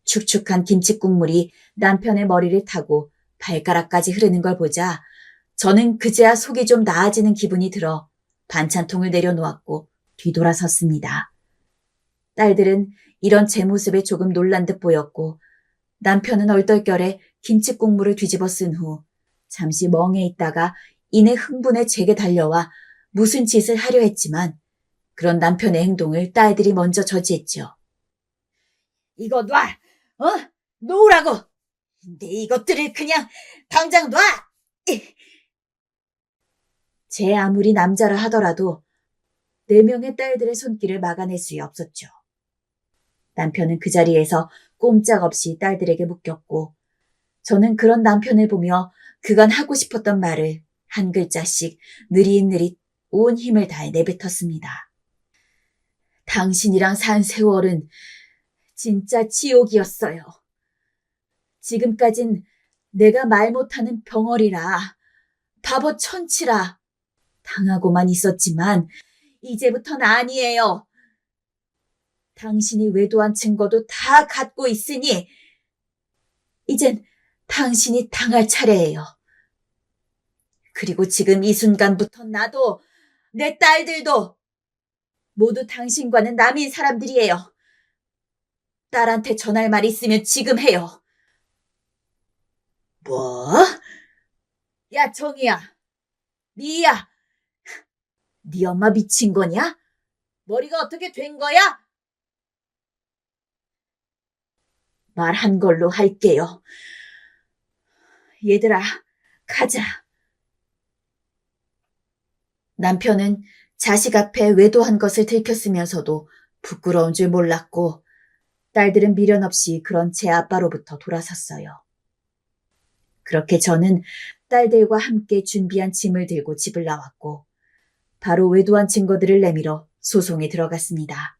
축축한 김치 국물이 남편의 머리를 타고 발가락까지 흐르는 걸 보자 저는 그제야 속이 좀 나아지는 기분이 들어 반찬통을 내려놓았고 뒤돌아섰습니다. 딸들은 이런 제 모습에 조금 놀란 듯 보였고 남편은 얼떨결에 김치 국물을 뒤집어 쓴 후 잠시 멍해 있다가 이내 흥분에 제게 달려와 무슨 짓을 하려 했지만 그런 남편의 행동을 딸들이 먼저 저지했죠. 이거 놔! 놓으라고! 내 이것들을 그냥 당장 놔! 제 아무리 남자라 하더라도 4명의 딸들의 손길을 막아낼 수 없었죠. 남편은 그 자리에서 꼼짝없이 딸들에게 묶였고 저는 그런 남편을 보며 그간 하고 싶었던 말을 한 글자씩 느릿느릿 온 힘을 다해 내뱉었습니다. 당신이랑 산 세월은 진짜 지옥이었어요. 지금까진 내가 말 못하는 벙어리라, 바보 천치라 당하고만 있었지만 이제부턴 아니에요. 당신이 외도한 증거도 다 갖고 있으니 이젠 당신이 당할 차례예요. 그리고 지금 이 순간부터 나도 내 딸들도 모두 당신과는 남인 사람들이에요. 딸한테 전할 말 있으면 지금 해요. 뭐? 야, 정희야. 미희야. 네 엄마 미친 거냐? 머리가 어떻게 된 거야? 말한 걸로 할게요. 얘들아, 가자. 남편은 자식 앞에 외도한 것을 들켰으면서도 부끄러운 줄 몰랐고 딸들은 미련 없이 그런 제 아빠로부터 돌아섰어요. 그렇게 저는 딸들과 함께 준비한 짐을 들고 집을 나왔고 바로 외도한 증거들을 내밀어 소송에 들어갔습니다.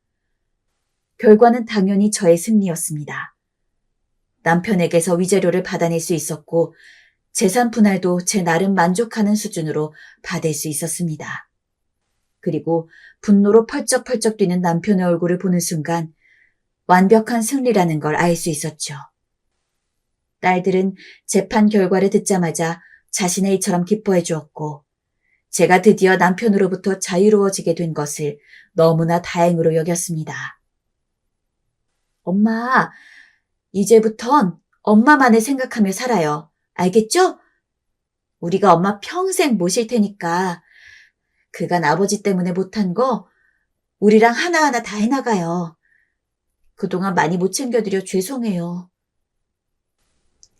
결과는 당연히 저의 승리였습니다. 남편에게서 위자료를 받아낼 수 있었고 재산 분할도 제 나름 만족하는 수준으로 받을 수 있었습니다. 그리고 분노로 펄쩍펄쩍 뛰는 남편의 얼굴을 보는 순간 완벽한 승리라는 걸 알 수 있었죠. 딸들은 재판 결과를 듣자마자 자신의 일처럼 기뻐해 주었고 제가 드디어 남편으로부터 자유로워지게 된 것을 너무나 다행으로 여겼습니다. 엄마, 이제부턴 엄마만을 생각하며 살아요. 알겠죠? 우리가 엄마 평생 모실 테니까 그간 아버지 때문에 못한 거 우리랑 하나하나 다 해나가요. 그동안 많이 못 챙겨드려 죄송해요.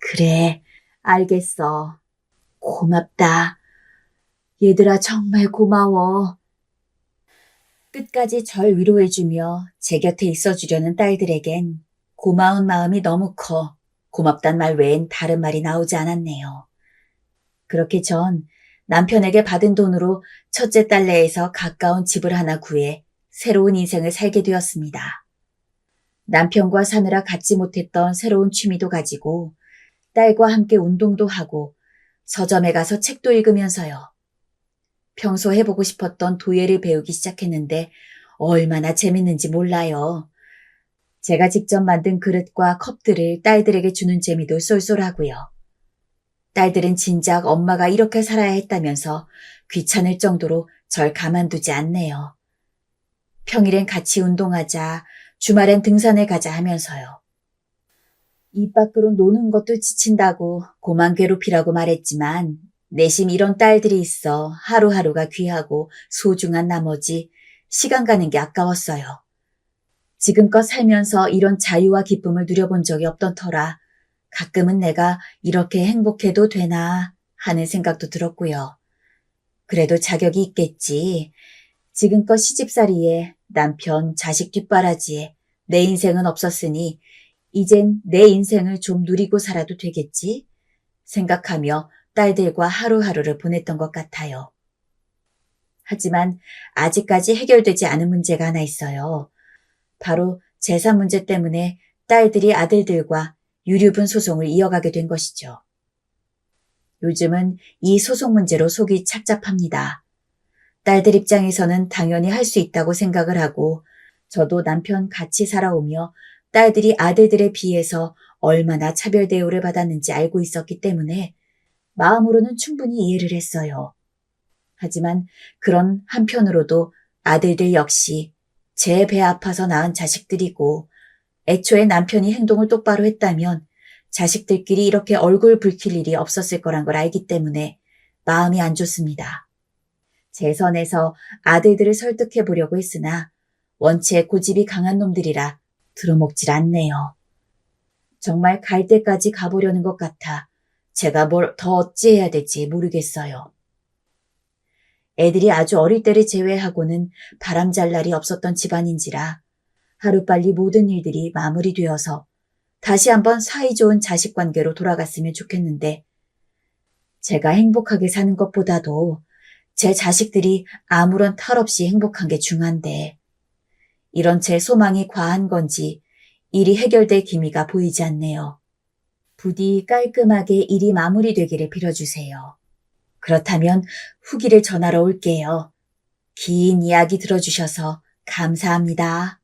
그래, 알겠어. 고맙다. 얘들아 정말 고마워. 끝까지 절 위로해주며 제 곁에 있어주려는 딸들에겐 고마운 마음이 너무 커 고맙단 말 외엔 다른 말이 나오지 않았네요. 그렇게 전 남편에게 받은 돈으로 첫째 딸네에서 가까운 집을 하나 구해 새로운 인생을 살게 되었습니다. 남편과 사느라 갖지 못했던 새로운 취미도 가지고 딸과 함께 운동도 하고 서점에 가서 책도 읽으면서요. 평소 해보고 싶었던 도예를 배우기 시작했는데 얼마나 재밌는지 몰라요. 제가 직접 만든 그릇과 컵들을 딸들에게 주는 재미도 쏠쏠하고요. 딸들은 진작 엄마가 이렇게 살아야 했다면서 귀찮을 정도로 절 가만두지 않네요. 평일엔 같이 운동하자, 주말엔 등산을 가자 하면서요. 입 밖으로 노는 것도 지친다고 고만 괴롭히라고 말했지만 내심 이런 딸들이 있어 하루하루가 귀하고 소중한 나머지 시간 가는 게 아까웠어요. 지금껏 살면서 이런 자유와 기쁨을 누려본 적이 없던 터라 가끔은 내가 이렇게 행복해도 되나 하는 생각도 들었고요. 그래도 자격이 있겠지. 지금껏 시집살이에 남편, 자식 뒷바라지에 내 인생은 없었으니 이젠 내 인생을 좀 누리고 살아도 되겠지 생각하며 딸들과 하루하루를 보냈던 것 같아요. 하지만 아직까지 해결되지 않은 문제가 하나 있어요. 바로 재산 문제 때문에 딸들이 아들들과 유류분 소송을 이어가게 된 것이죠. 요즘은 이 소송 문제로 속이 착잡합니다. 딸들 입장에서는 당연히 할 수 있다고 생각을 하고 저도 남편 같이 살아오며 딸들이 아들들에 비해서 얼마나 차별 대우를 받았는지 알고 있었기 때문에 마음으로는 충분히 이해를 했어요. 하지만 그런 한편으로도 아들들 역시 제 배 아파서 낳은 자식들이고 애초에 남편이 행동을 똑바로 했다면 자식들끼리 이렇게 얼굴 붉힐 일이 없었을 거란 걸 알기 때문에 마음이 안 좋습니다. 제 선에서 아들들을 설득해 보려고 했으나 원체 고집이 강한 놈들이라 들어먹질 않네요. 정말 갈 때까지 가보려는 것 같아 제가 뭘 더 어찌해야 될지 모르겠어요. 애들이 아주 어릴 때를 제외하고는 바람잘 날이 없었던 집안인지라 하루빨리 모든 일들이 마무리되어서 다시 한번 사이좋은 자식 관계로 돌아갔으면 좋겠는데 제가 행복하게 사는 것보다도 제 자식들이 아무런 탈 없이 행복한 게 중요한데 이런 제 소망이 과한 건지 일이 해결될 기미가 보이지 않네요. 부디 깔끔하게 일이 마무리되기를 빌어주세요. 그렇다면 후기를 전하러 올게요. 긴 이야기 들어주셔서 감사합니다.